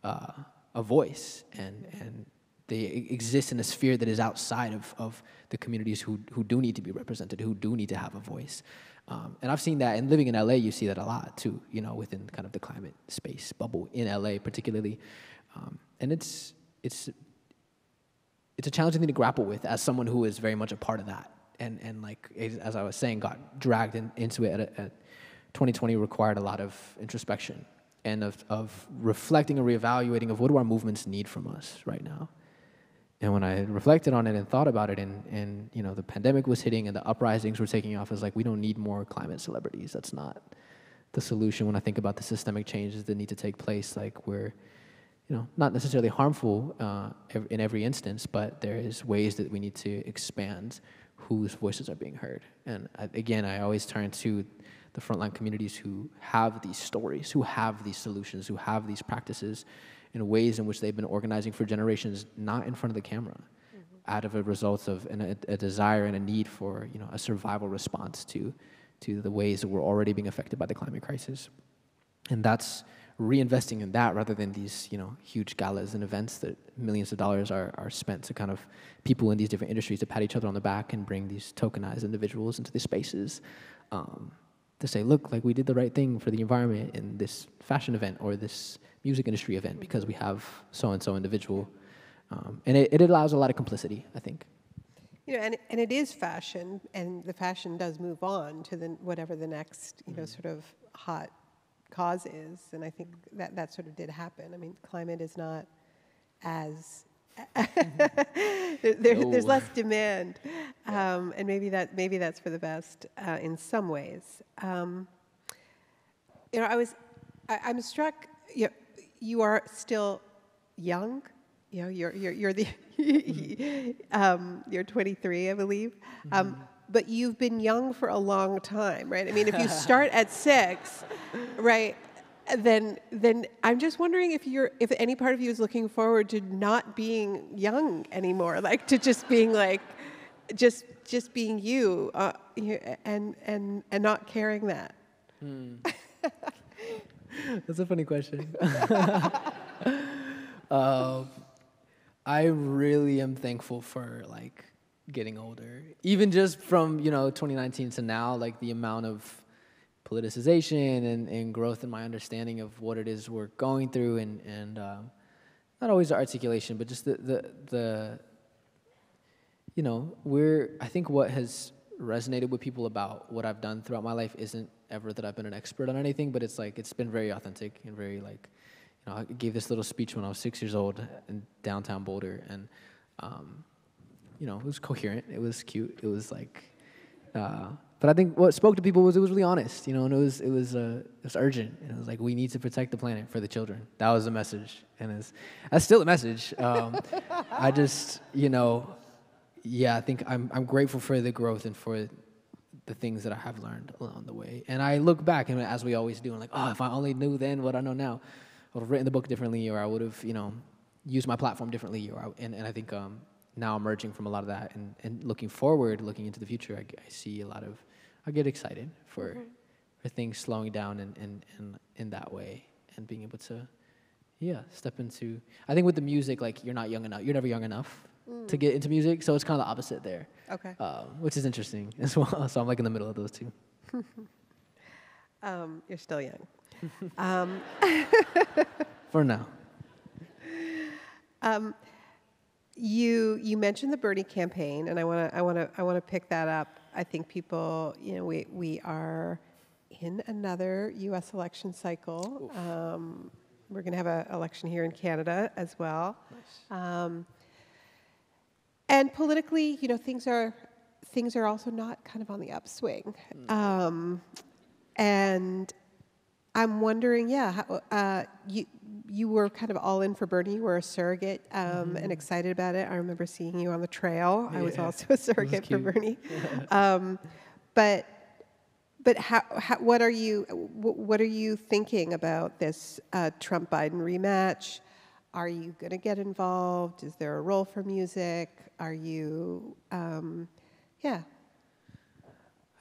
a voice, and they exist in a sphere that is outside of the communities who do need to be represented, who do need to have a voice. And I've seen that, and living in LA, you see that a lot too, within kind of the climate space bubble in LA particularly. And it's a challenging thing to grapple with as someone who is very much a part of that. And like, as I was saying, got dragged into it at 2020 required a lot of introspection and of reflecting and reevaluating of what do our movements need from us right now. And when I reflected on it and thought about it, and the pandemic was hitting and the uprisings were taking off, I was like, we don't need more climate celebrities. That's not the solution. When I think about the systemic changes that need to take place, like we're, not necessarily harmful in every instance, but there is ways that we need to expand whose voices are being heard. And I always turn to the frontline communities who have these stories, who have these solutions, who have these practices in ways in which they've been organizing for generations, not in front of the camera, out of a result of a desire and a need for a survival response to the ways that we're already being affected by the climate crisis. And that's reinvesting in that rather than these huge galas and events that millions of dollars are spent to kind of people in these different industries to pat each other on the back and bring these tokenized individuals into these spaces to say, look, like we did the right thing for the environment in this fashion event or this music industry event because we have so-and-so individual. And it allows a lot of complicity, I think. And it is fashion, and the fashion does move on to whatever the next, sort of hot cause is. And I think that sort of did happen. I mean, climate is not as there's less demand, and maybe that's for the best in some ways. I'm struck. You are still young. You're the you're 23, I believe. But you've been young for a long time, right? I mean, if you start at 6, right, then I'm just wondering if any part of you is looking forward to not being young anymore, like to just being like, just being you, and not caring that. That's a funny question. I really am thankful for like getting older, even just from 2019 to now, like the amount of politicization and growth in my understanding of what it is we're going through, and not always the articulation, but just the I think what has resonated with people about what I've done throughout my life isn't ever that I've been an expert on anything, but it's like it's been very authentic and very like I gave this little speech when I was 6 years old in downtown Boulder, and it was coherent, it was cute, it was like, but I think what spoke to people was it was really honest, and it was urgent, and it was like we need to protect the planet for the children. That was the message, and that's still a message. I just I think I'm grateful for the growth and for the things that I have learned along the way. And I look back, and as we always do, and like, if I only knew then what I know now, I would have written the book differently, or I would have, used my platform differently, and I think now emerging from a lot of that and looking forward, looking into the future, I see a lot of, I get excited for things slowing down in that way and being able to, step into, I think with the music, like you're not young enough, you're never young enough to get into music, so it's kind of the opposite there. Okay. Which is interesting as well, so I'm like in the middle of those two. You're still young. For now. You mentioned the Bernie campaign, and I want to pick that up. I think people, we are in another U.S. election cycle. We're going to have an election here in Canada as well. Nice. And politically, things are also not kind of on the upswing. And I'm wondering, how, you were kind of all in for Bernie. You were a surrogate and excited about it. I remember seeing you on the trail. I was also a surrogate for Bernie. But what are you thinking about this Trump-Biden rematch? Are you going to get involved? Is there a role for music? Are you, I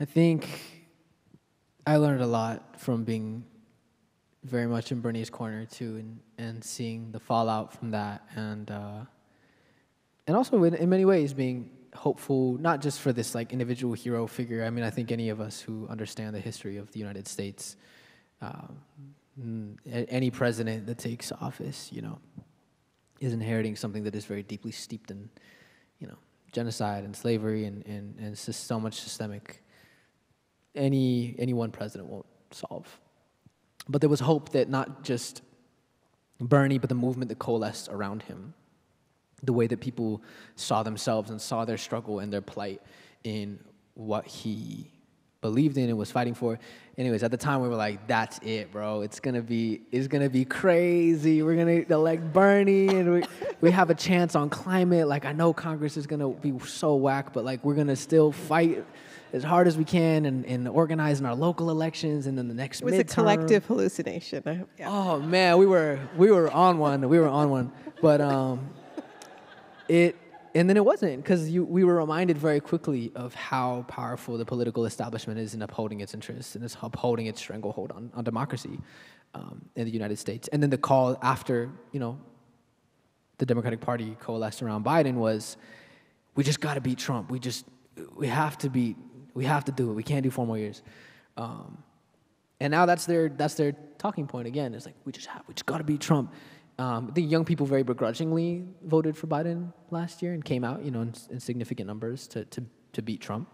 think I learned a lot from being very much in Bernie's corner too, and seeing the fallout from that, and also in many ways being hopeful, not just for this like individual hero figure. I mean, I think any of us who understand the history of the United States, any president that takes office, is inheriting something that is very deeply steeped in, genocide and slavery and so much systemic. Any one president won't solve. But there was hope that not just Bernie, but the movement that coalesced around him, the way that people saw themselves and saw their struggle and their plight in what he believed in and was fighting for. Anyways, at the time we were like, that's it, bro. It's gonna be crazy. We're gonna elect Bernie, and we have a chance on climate. Like, I know Congress is gonna be so whack, but like we're gonna still fight as hard as we can and organize in our local elections, and then the next midterm. It was a collective hallucination. Oh man, we were on one. But and then it wasn't, because we were reminded very quickly of how powerful the political establishment is in upholding its interests and it's upholding its stranglehold on democracy in the United States. And then the call after, the Democratic Party coalesced around Biden was, we just got to beat Trump. We have to do it. We can't do 4 more years. And now that's their talking point again. It's like, we just got to beat Trump. I think young people very begrudgingly voted for Biden last year and came out, in significant numbers to beat Trump.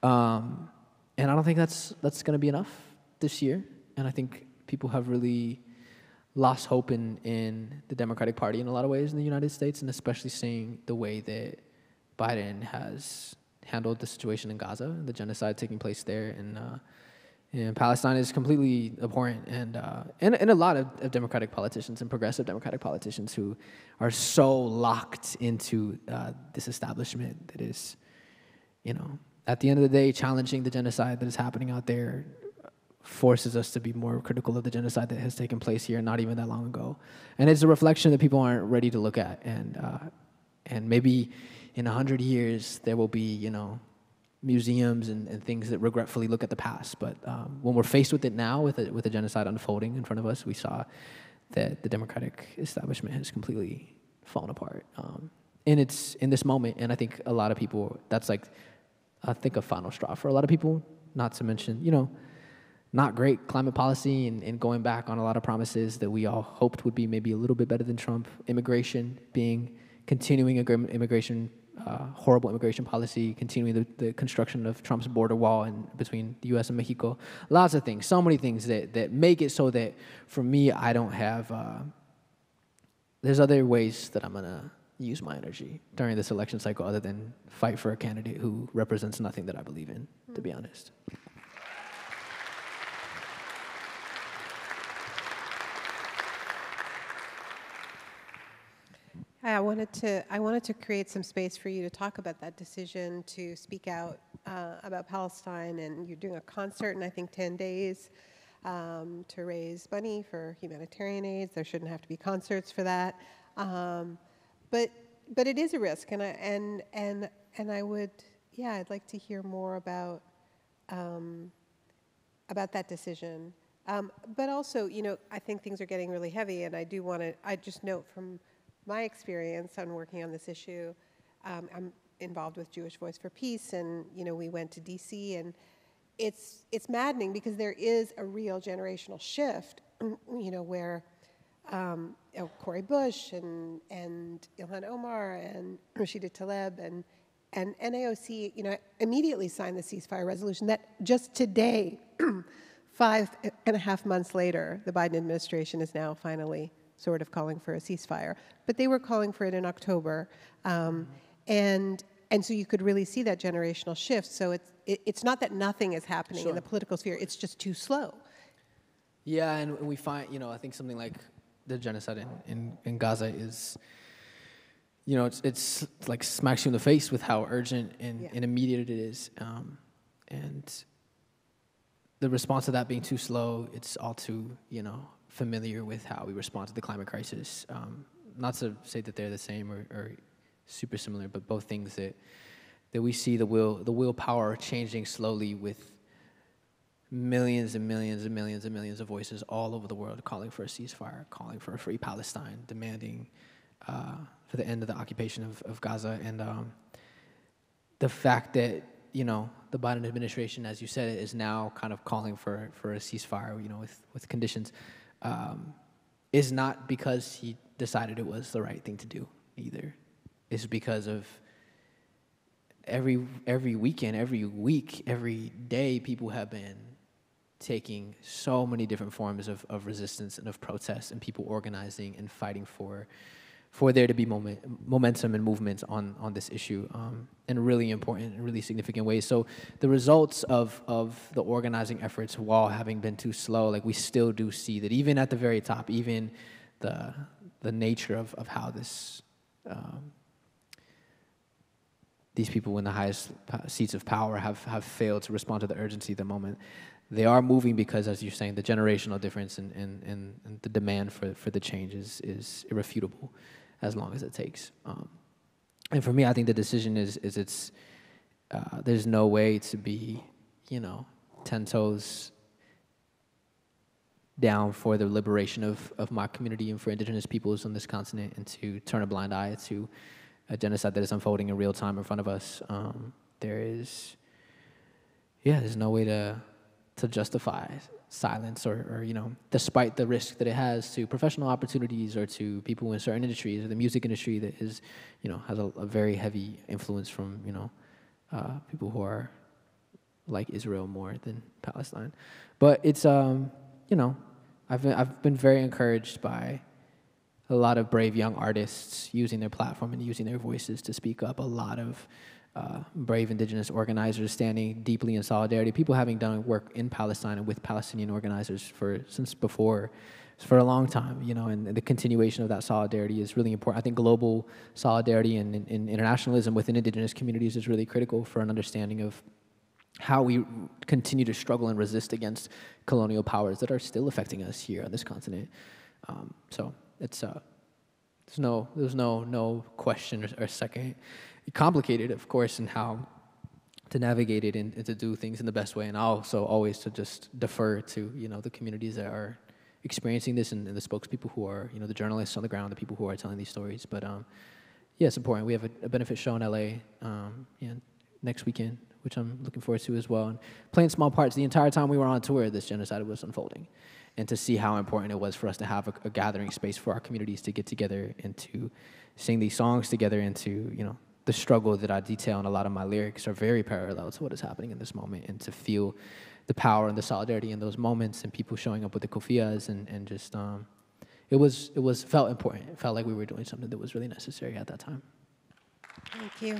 And I don't think that's going to be enough this year. And I think people have really lost hope in the Democratic Party in a lot of ways in the United States, and especially seeing the way that Biden has handled the situation in Gaza, the genocide taking place there, and Palestine is completely abhorrent, and a lot of Democratic politicians and progressive Democratic politicians who are so locked into this establishment that is, at the end of the day, challenging the genocide that is happening out there forces us to be more critical of the genocide that has taken place here not even that long ago. And it's a reflection that people aren't ready to look at, and maybe in 100 years there will be, museums and things that regretfully look at the past. But when we're faced with it now, with a genocide unfolding in front of us, we saw that the Democratic establishment has completely fallen apart. And it's in this moment, and I think a lot of people, that's like, I think a final straw for a lot of people, not to mention, not great climate policy and going back on a lot of promises that we all hoped would be maybe a little bit better than Trump. Immigration continuing immigration, horrible immigration policy, continuing the construction of Trump's border wall between the U.S. and Mexico. Lots of things, so many things that make it so that for me, I don't have, there's other ways that I'm gonna use my energy during this election cycle other than fight for a candidate who represents nothing that I believe in, to be honest. I wanted to create some space for you to talk about that decision to speak out about Palestine, and you're doing a concert in I think 10 days to raise money for humanitarian aid. There shouldn't have to be concerts for that. But but it is a risk, and I would, yeah, I'd like to hear more about that decision. But also, you know, I think things are getting really heavy, and I do want to, I just note from my experience on working on this issue, I'm involved with Jewish Voice for Peace, and, you know, we went to DC, and it's maddening because there is a real generational shift, you know, where Cori Bush and Ilhan Omar and Rashida Tlaib and AOC, you know, immediately signed the ceasefire resolution that just today, 5.5 months later, the Biden administration is now finally sort of calling for a ceasefire. But they were calling for it in October. And so you could really see that generational shift. So it's not that nothing is happening in the political sphere, it's just too slow. Yeah, and we find, you know, I think something like the genocide in Gaza is, you know, it's like smacks you in the face with how urgent and immediate it is. And the response to that being too slow, it's all too, you know, familiar with how we respond to the climate crisis. Not to say that they're the same or super similar, but both things that we see the willpower changing slowly with millions and millions and millions and millions of voices all over the world calling for a ceasefire, calling for a free Palestine, demanding for the end of the occupation of Gaza. And the fact that, you know, the Biden administration, as you said, is now kind of calling for a ceasefire, you know, with conditions, is not because he decided it was the right thing to do either. It's because of every weekend, every week, every day, people have been taking so many different forms of resistance and of protest, and people organizing and fighting for there to be momentum and movement on this issue in really important and really significant ways. So the results of the organizing efforts, while having been too slow, like we still do see that even at the very top, even the nature of how this these people in the highest seats of power have failed to respond to the urgency of the moment. They are moving because, as you're saying, the generational difference and the demand for the change is irrefutable, as long as it takes. And for me, I think the decision is it's there's no way to be, you know, 10 toes down for the liberation of my community and for indigenous peoples on this continent, and to turn a blind eye to a genocide that is unfolding in real time in front of us. There's no way to justify silence or, you know, despite the risk that it has to professional opportunities or to people in certain industries, or the music industry that is, you know, has a very heavy influence from, you know, people who are like Israel more than Palestine. But it's, you know, I've been very encouraged by a lot of brave young artists using their platform and using their voices to speak up. A lot of brave indigenous organizers standing deeply in solidarity. People having done work in Palestine and with Palestinian organizers since before, for a long time, you know, and the continuation of that solidarity is really important. I think global solidarity and internationalism within indigenous communities is really critical for an understanding of how we continue to struggle and resist against colonial powers that are still affecting us here on this continent. So it's there's no question or second. Complicated, of course, in how to navigate it and to do things in the best way, and also always to just defer to, you know, the communities that are experiencing this and the spokespeople who are, you know, the journalists on the ground, the people who are telling these stories. But yeah, it's important. We have a benefit show in LA next weekend, which I'm looking forward to as well. And playing small parts the entire time we were on tour, this genocide was unfolding, and to see how important it was for us to have a gathering space for our communities to get together and to sing these songs together, and to, you know, the struggle that I detail in a lot of my lyrics are very parallel to what is happening in this moment, and to feel the power and the solidarity in those moments, and people showing up with the kofiyas and just, it felt important. It felt like we were doing something that was really necessary at that time. Thank you.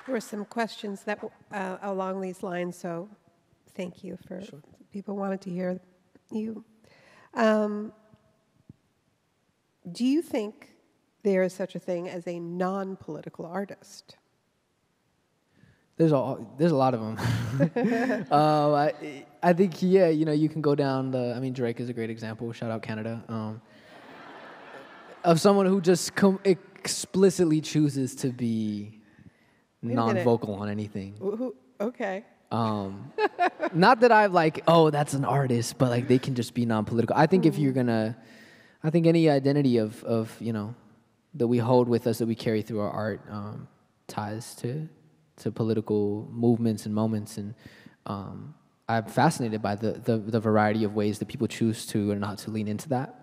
There were some questions that along these lines, so thank you for people wanted to hear you. Do you think there is such a thing as a non-political artist? There's a lot of them. I think, yeah, you know, you can go down Drake is a great example. Shout out Canada. Of someone who just explicitly chooses to be non-vocal on anything. Okay. Not that I'm like, oh, that's an artist, but like they can just be non-political. I think if you're gonna, I think any identity of you know, that we hold with us, that we carry through our art, ties to political movements and moments, and I'm fascinated by the variety of ways that people choose to or not to lean into that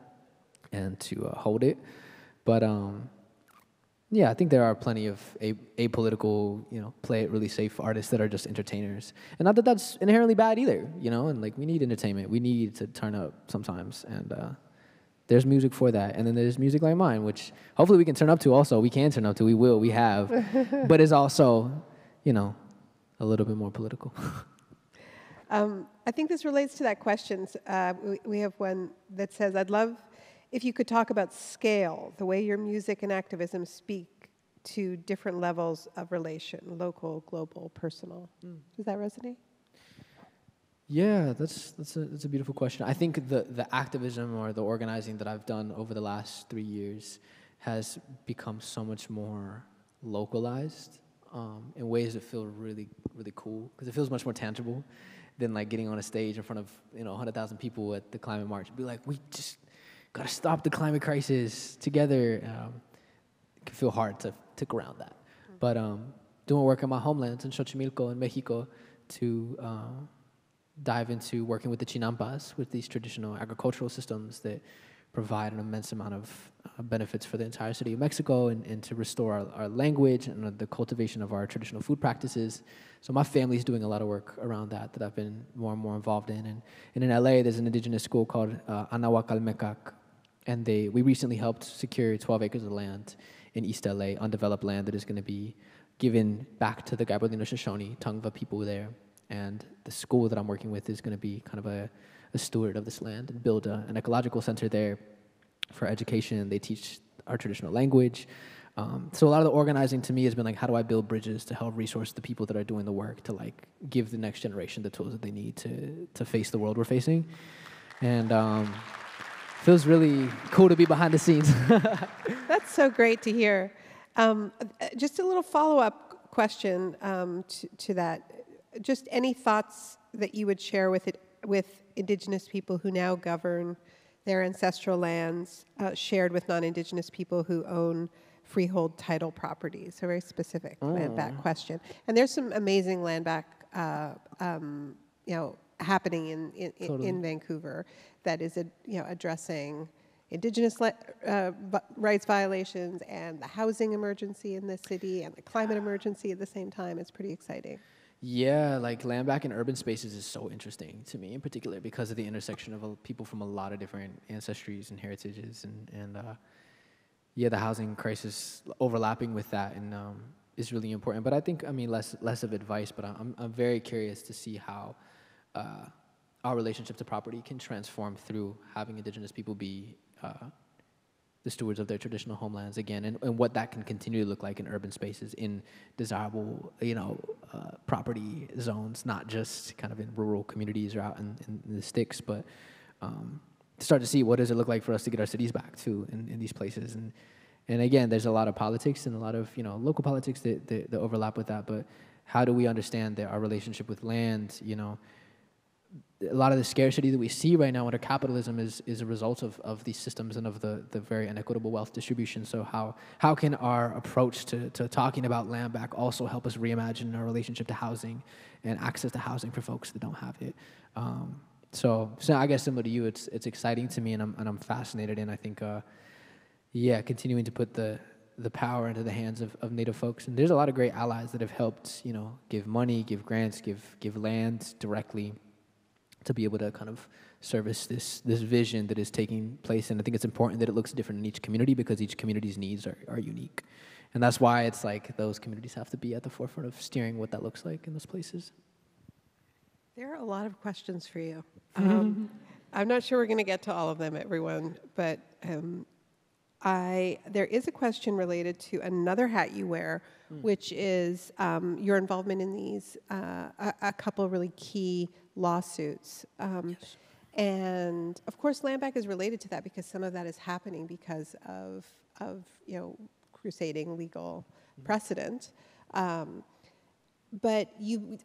and to hold it. But yeah, I think there are plenty of apolitical, you know, play it really safe artists that are just entertainers. And not that that's inherently bad either, you know, and like we need entertainment. We need to turn up sometimes, and there's music for that. And then there's music like mine, which hopefully we can turn up to also. We can turn up to, we will, we have, but it's also, you know, a little bit more political. I think this relates to that question. We have one that says, I'd love if you could talk about scale, the way your music and activism speak to different levels of relation, local, global, personal. Does that resonate? Yeah, that's a beautiful question. I think the activism or the organizing that I've done over the last 3 years has become so much more localized in ways that feel really, really cool, because it feels much more tangible than like getting on a stage in front of 100,000 people at the climate march. Be like, we just gotta stop the climate crisis together. It can feel hard to ground that. But doing work in my homelands in Xochimilco in Mexico to dive into working with the Chinampas, with these traditional agricultural systems that provide an immense amount of benefits for the entire city of Mexico, and to restore our language and the cultivation of our traditional food practices. So my family's doing a lot of work around that I've been more and more involved in. And in LA, there's an indigenous school called Anahuacalmecac, and we recently helped secure 12 acres of land in East LA, undeveloped land that is going to be given back to the Gabrielino Shoshone, Tongva people there. And the school that I'm working with is going to be kind of a steward of this land and build an ecological center there for education. They teach our traditional language. So a lot of the organizing to me has been like, how do I build bridges to help resource the people that are doing the work to like give the next generation the tools that they need to face the world we're facing. And feels really cool to be behind the scenes. That's so great to hear. Just a little follow-up question to that. Just any thoughts that you would share with Indigenous people who now govern their ancestral lands, shared with non-Indigenous people who own freehold title properties? A very specific land back question. And there's some amazing land back, happening in Vancouver that is, addressing Indigenous rights violations and the housing emergency in the city and the climate emergency at the same time. It's pretty exciting. Yeah, like land back in urban spaces is so interesting to me in particular because of the intersection of people from a lot of different ancestries and heritages, and the housing crisis overlapping with that and is really important. But I think, less of advice, but I'm very curious to see how our relationship to property can transform through having Indigenous people be the stewards of their traditional homelands again, and what that can continue to look like in urban spaces, in desirable, property zones, not just kind of in rural communities or out in the sticks, but start to see what does it look like for us to get our cities back too in these places. And again, there's a lot of politics and a lot of local politics that overlap with that, but how do we understand that our relationship with land, a lot of the scarcity that we see right now under capitalism is a result of these systems and of the very inequitable wealth distribution. So how can our approach to talking about land back also help us reimagine our relationship to housing and access to housing for folks that don't have it? So I guess similar to you, it's exciting to me, and I'm fascinated, and I think continuing to put the power into the hands of Native folks. And there's a lot of great allies that have helped give money, give grants, give land directly to be able to kind of service this vision that is taking place. And I think it's important that it looks different in each community because each community's needs are unique. And that's why it's like those communities have to be at the forefront of steering what that looks like in those places. There are a lot of questions for you. I'm not sure we're going to get to all of them, everyone, but there is a question related to another hat you wear, which is your involvement in these a couple of really key lawsuits. And of course, land back is related to that because some of that is happening because of crusading legal precedent. But you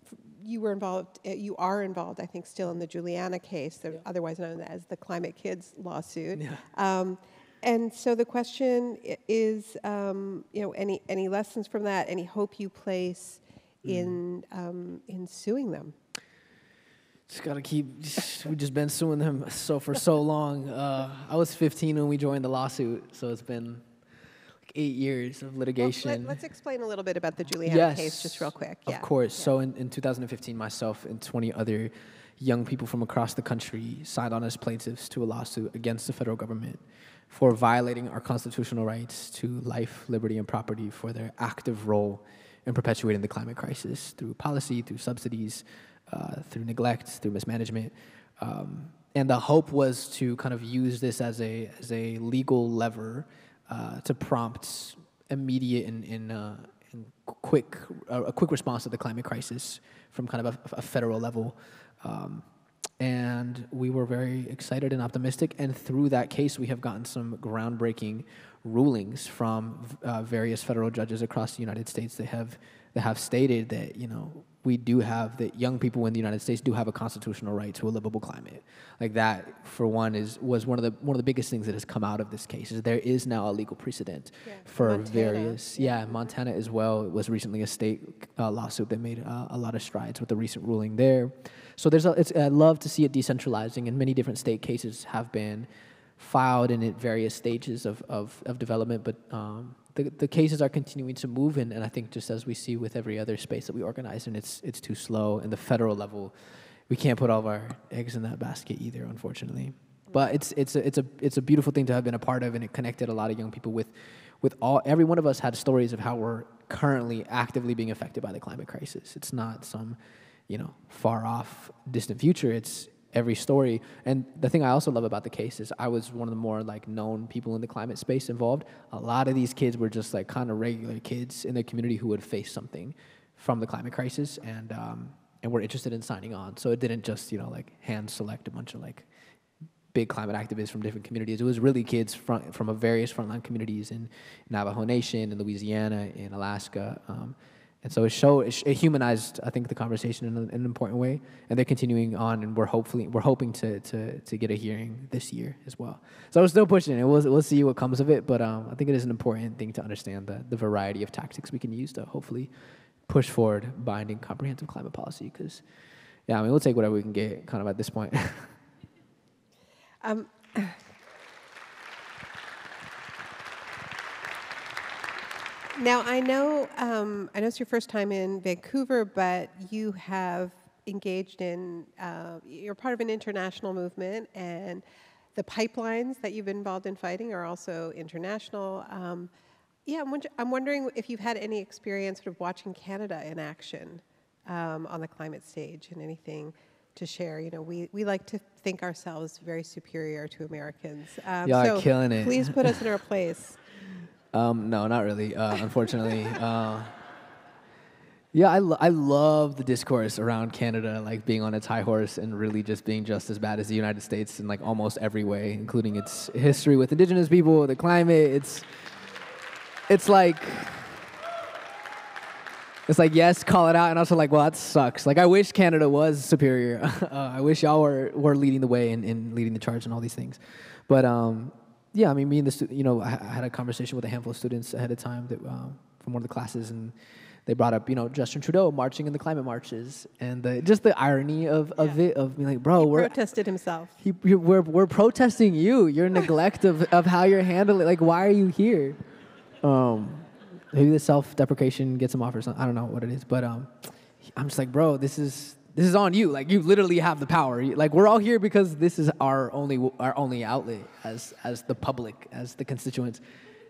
were involved. You are involved, I think, still in the Juliana case, otherwise known as the Climate Kids lawsuit. Yeah. And so the question is, any lessons from that? Any hope you place in suing them? Just gotta keep. We've just been suing them for so long. I was 15 when we joined the lawsuit, so it's been like 8 years of litigation. Let's explain a little bit about the Juliana case, just real quick. Of course. Yeah. So in 2015, myself and 20 other young people from across the country signed on as plaintiffs to a lawsuit against the federal government for violating our constitutional rights to life, liberty, and property for their active role in perpetuating the climate crisis through policy, through subsidies, through neglect, through mismanagement. And the hope was to kind of use this as a legal lever to prompt immediate and quick response to the climate crisis from kind of a federal level. And we were very excited and optimistic. And through that case, we have gotten some groundbreaking rulings from various federal judges across the United States that have stated that, we do have, that young people in the United States do have a constitutional right to a livable climate. Like that, for one, was one of the biggest things that has come out of this case. Is there is now a legal precedent for Montana. Various, Montana as well. It was recently a state lawsuit that made a lot of strides with the recent ruling there. So I love to see it decentralizing, and many different state cases have been filed in at various stages of development, but the cases are continuing to move, and I think just as we see with every other space that we organize, and it's too slow. In the federal level, we can't put all of our eggs in that basket either, unfortunately. But it's a beautiful thing to have been a part of, and it connected a lot of young people with every one of us had stories of how we're currently actively being affected by the climate crisis. It's not some far off distant future. It's every story. And the thing I also love about the case is I was one of the more known people in the climate space involved. A lot of these kids were just kind of regular kids in their community who would face something from the climate crisis and were interested in signing on. So it didn't just hand select a bunch of big climate activists from different communities. It was really kids from various frontline communities in Navajo Nation, in Louisiana, in Alaska. And so it humanized, I think, the conversation in an important way, and they're continuing on, and we're hoping to get a hearing this year as well. So we're still pushing it. We'll see what comes of it, but I think it is an important thing to understand the variety of tactics we can use to hopefully push forward binding, comprehensive climate policy. Because, we'll take whatever we can get, kind of at this point. Now, I know it's your first time in Vancouver, but you have engaged in, you're part of an international movement, and the pipelines that you've been involved in fighting are also international. I'm wondering if you've had any experience sort of watching Canada in action on the climate stage, and anything to share. We like to think ourselves very superior to Americans. Y'all are killing it. Please put us in our place. No, not really, unfortunately. I love the discourse around Canada, being on its high horse and really just being just as bad as the United States in almost every way, including its history with Indigenous people, the climate. It's like, yes, call it out, and also well, that sucks. I wish Canada was superior. I wish y'all were leading the way and leading the charge and all these things. But me and I had a conversation with a handful of students ahead of time that from one of the classes, and they brought up, Justin Trudeau marching in the climate marches, and just the irony of it, of being bro, he protested himself. We're protesting you, your neglect of how you're handling it. Why are you here? Maybe the self-deprecation gets him off or something. I don't know what it is, but I'm just bro, this is on you. You literally have the power. We're all here because this is our only outlet as the public, as the constituents.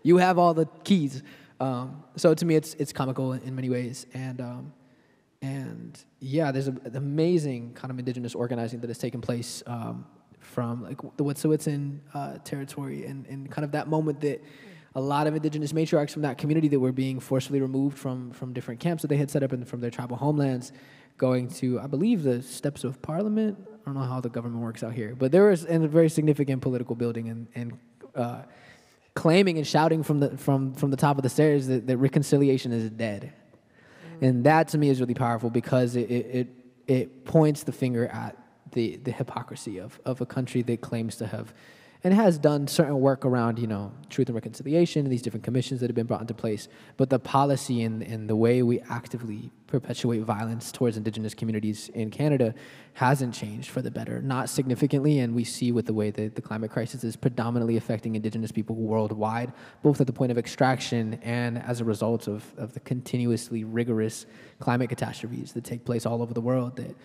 You have all the keys. So to me, it's comical in many ways. And there's an amazing kind of Indigenous organizing that has taken place from like the Wet'suwet'en territory and kind of that moment that a lot of indigenous matriarchs from that community that were being forcibly removed from different camps that they had set up from their tribal homelands, going to, I believe, the steps of Parliament. I don't know how the government works out here, but there was a very significant political building and claiming and shouting from the top of the stairs that reconciliation is dead. And that to me is really powerful because it points the finger at the hypocrisy of a country that claims to have and has done certain work around, truth and reconciliation and these different commissions that have been brought into place. But the policy and the way we actively perpetuate violence towards indigenous communities in Canada hasn't changed for the better, not significantly. And we see with the way that the climate crisis is predominantly affecting indigenous people worldwide, both at the point of extraction and as a result of the continuously rigorous climate catastrophes that take place all over the world, that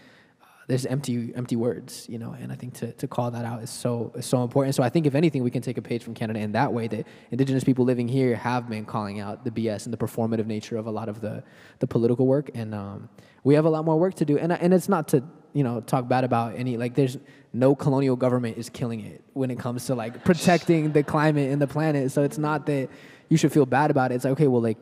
there's empty words, and I think to call that out is so important. So I think if anything, we can take a page from Canada in that way, that indigenous people living here have been calling out the BS and the performative nature of a lot of the political work, and we have a lot more work to do. And it's not to talk bad about any, like, there's no colonial government is killing it when it comes to like protecting the climate and the planet. So it's not that you should feel bad about it. It's like, okay, well, like,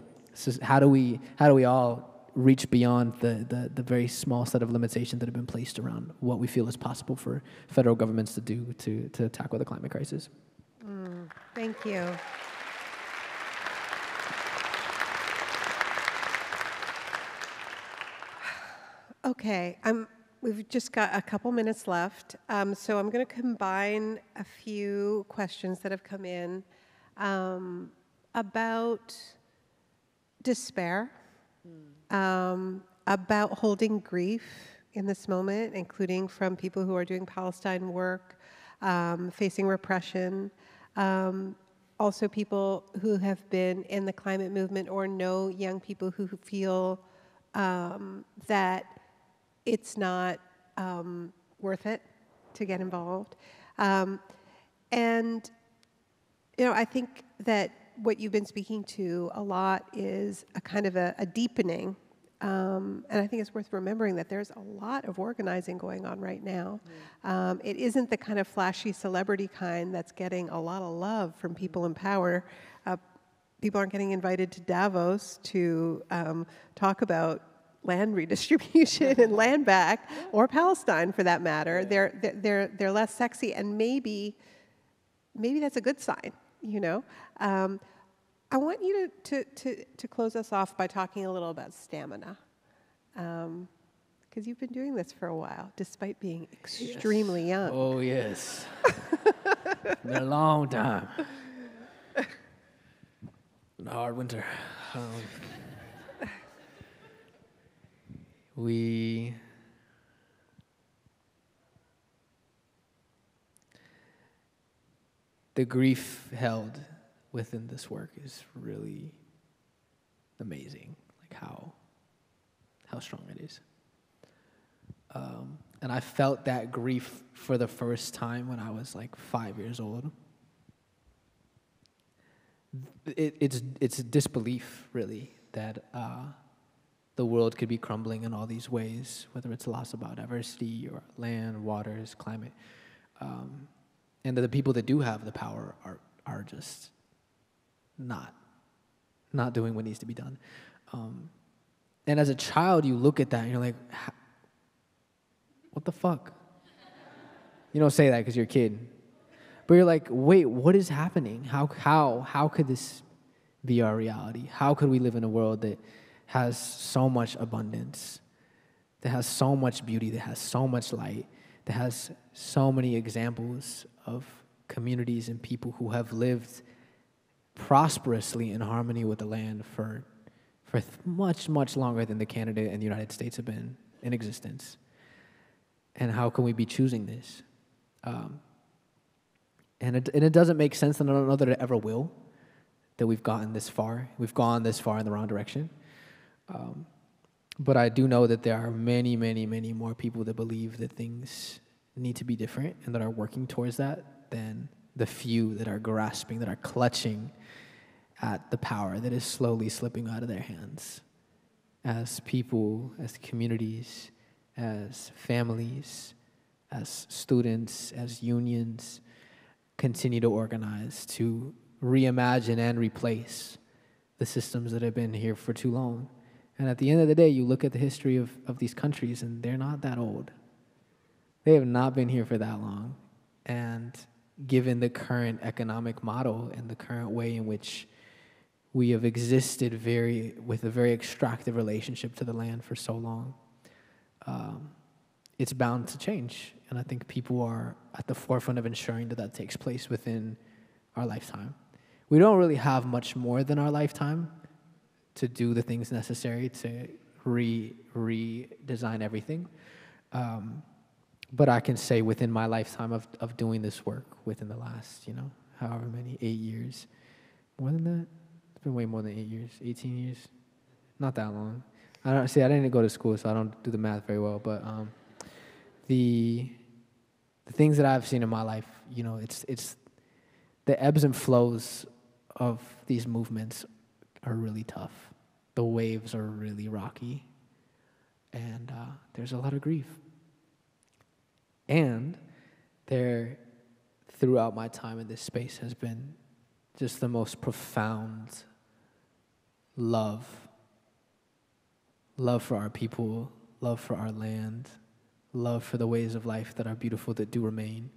how do we all reach beyond the very small set of limitations that have been placed around what we feel is possible for federal governments to do to tackle the climate crisis. Thank you. Okay, we've just got a couple minutes left, so I'm going to combine a few questions that have come in about despair, about holding grief in this moment, including from people who are doing Palestine work, facing repression, also people who have been in the climate movement or know young people who feel that it's not worth it to get involved. And, I think that what you've been speaking to a lot is a kind of a deepening. And I think it's worth remembering that there's a lot of organizing going on right now. It isn't the kind of flashy celebrity kind that's getting a lot of love from people in power. People aren't getting invited to Davos to talk about land redistribution and land back, or Palestine for that matter. They're less sexy, and maybe that's a good sign. I want you to close us off by talking a little about stamina, because you've been doing this for a while, despite being extremely young. Oh, yes. Been a long time. Been a hard winter. The grief held within this work is really amazing, like how strong it is. And I felt that grief for the first time when I was like 5 years old. It's disbelief, really, that the world could be crumbling in all these ways, whether it's loss of biodiversity or land, waters, climate, and that the people that do have the power are just not doing what needs to be done. And as a child, you look at that and you're like, what the fuck? You don't say that because you're a kid. But you're like, wait, what is happening? How could this be our reality? How could we live in a world that has so much abundance, that has so much beauty, that has so much light, that has so many examples of communities and people who have lived prosperously in harmony with the land for much, much longer than the Canada and the United States have been in existence? And how can we be choosing this? And it doesn't make sense, and I don't know that it ever will, that we've gotten this far. We've gone this far in the wrong direction. But I do know that there are many, many, many more people that believe that things need to be different and that are working towards that than the few that are grasping, that are clutching at the power that is slowly slipping out of their hands. As people, as communities, as families, as students, as unions, continue to organize to reimagine and replace the systems that have been here for too long. And at the end of the day, you look at the history of these countries, and they're not that old. They have not been here for that long. And given the current economic model and the current way in which we have existed with a very extractive relationship to the land for so long, it's bound to change. And I think people are at the forefront of ensuring that takes place within our lifetime. We don't really have much more than our lifetime to do the things necessary to redesign everything. But I can say within my lifetime of doing this work, within the last, however many, 8 years, more than that? It's been way more than 8 years, 18 years, not that long. I didn't go to school, so I don't do the math very well, but the things that I've seen in my life, it's the ebbs and flows of these movements are really tough. The waves are really rocky, and there's a lot of grief. And there, throughout my time in this space, has been just the most profound love for our people, love for our land, love for the ways of life that are beautiful, that do remain.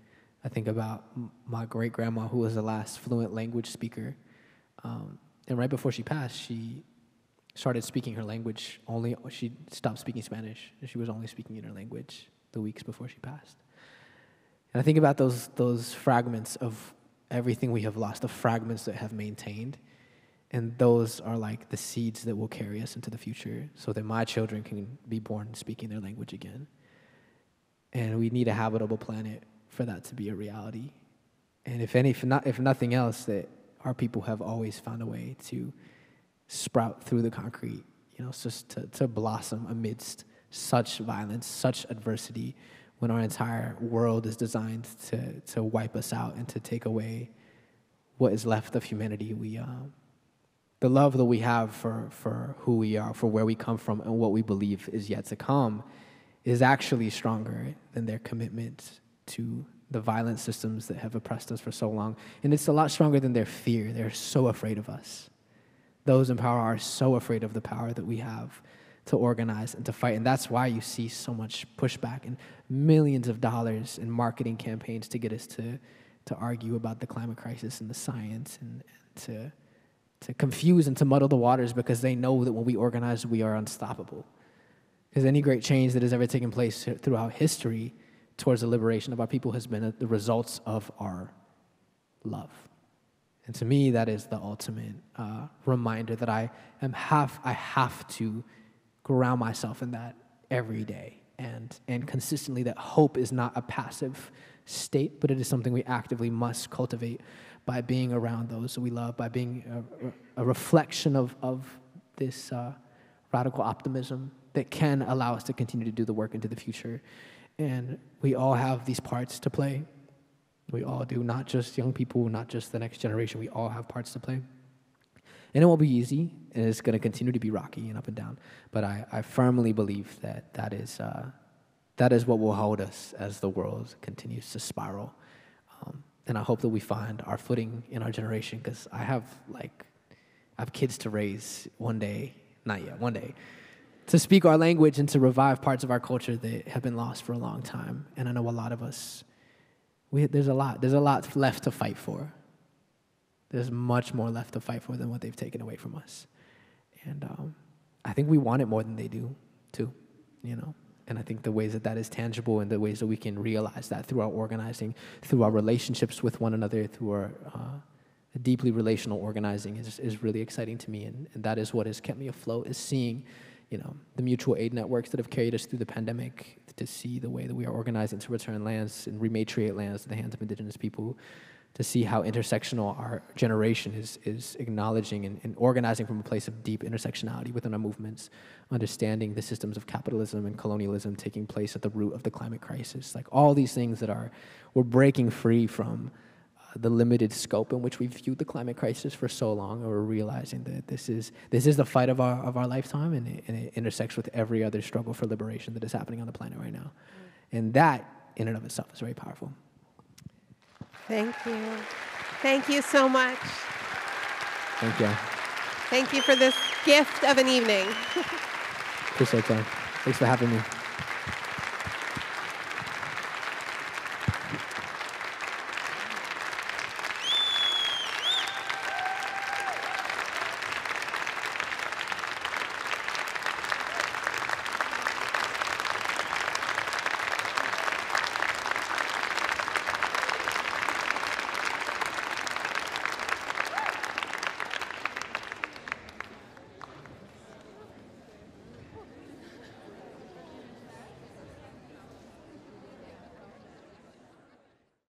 I think about my great-grandma, who was the last fluent language speaker. And right before she passed, she started speaking her language she stopped speaking Spanish, and she was only speaking in her language the weeks before she passed. And I think about those fragments of everything we have lost, the fragments that have maintained, and those are like the seeds that will carry us into the future so that my children can be born speaking their language again. And we need a habitable planet for that to be a reality. And if nothing else, that our people have always found a way to sprout through the concrete, just to blossom amidst such violence, such adversity, when our entire world is designed to wipe us out and to take away what is left of humanity. The love that we have for who we are, for where we come from, and what we believe is yet to come is actually stronger than their commitment to the violent systems that have oppressed us for so long. And it's a lot stronger than their fear. They're so afraid of us. Those in power are so afraid of the power that we have to organize and to fight. And that's why you see so much pushback and millions of dollars in marketing campaigns to get us to argue about the climate crisis and the science, and to confuse and to muddle the waters, because they know that when we organize, we are unstoppable. Because any great change that has ever taken place throughout history towards the liberation of our people has been the results of our love. And to me, that is the ultimate reminder that I have to ground myself in that every day, and consistently, that hope is not a passive state, but it is something we actively must cultivate by being around those that we love, by being a reflection of this radical optimism that can allow us to continue to do the work into the future. And we all have these parts to play. We all do, not just young people, not just the next generation. We all have parts to play. And it won't be easy, and it's going to continue to be rocky and up and down. But I firmly believe that is what will hold us as the world continues to spiral. And I hope that we find our footing in our generation, because I have kids to raise one day, not yet, one day, to speak our language and to revive parts of our culture that have been lost for a long time. And I know a lot of us, there's a lot left to fight for. There's much more left to fight for than what they've taken away from us. And I think we want it more than they do, too, And I think the ways that is tangible, and the ways that we can realize that through our organizing, through our relationships with one another, through our deeply relational organizing is really exciting to me. And that is what has kept me afloat, is seeing, the mutual aid networks that have carried us through the pandemic, to see the way that we are organizing to return lands and rematriate lands to the hands of Indigenous people, to see how intersectional our generation is acknowledging and organizing from a place of deep intersectionality within our movements, understanding the systems of capitalism and colonialism taking place at the root of the climate crisis. Like all these things we're breaking free from the limited scope in which we've viewed the climate crisis for so long, and we're realizing that this is the fight of our lifetime, and it intersects with every other struggle for liberation that is happening on the planet right now. And that in and of itself is very powerful. Thank you. Thank you so much. Thank you. Thank you for this gift of an evening. Appreciate that. Thanks for having me.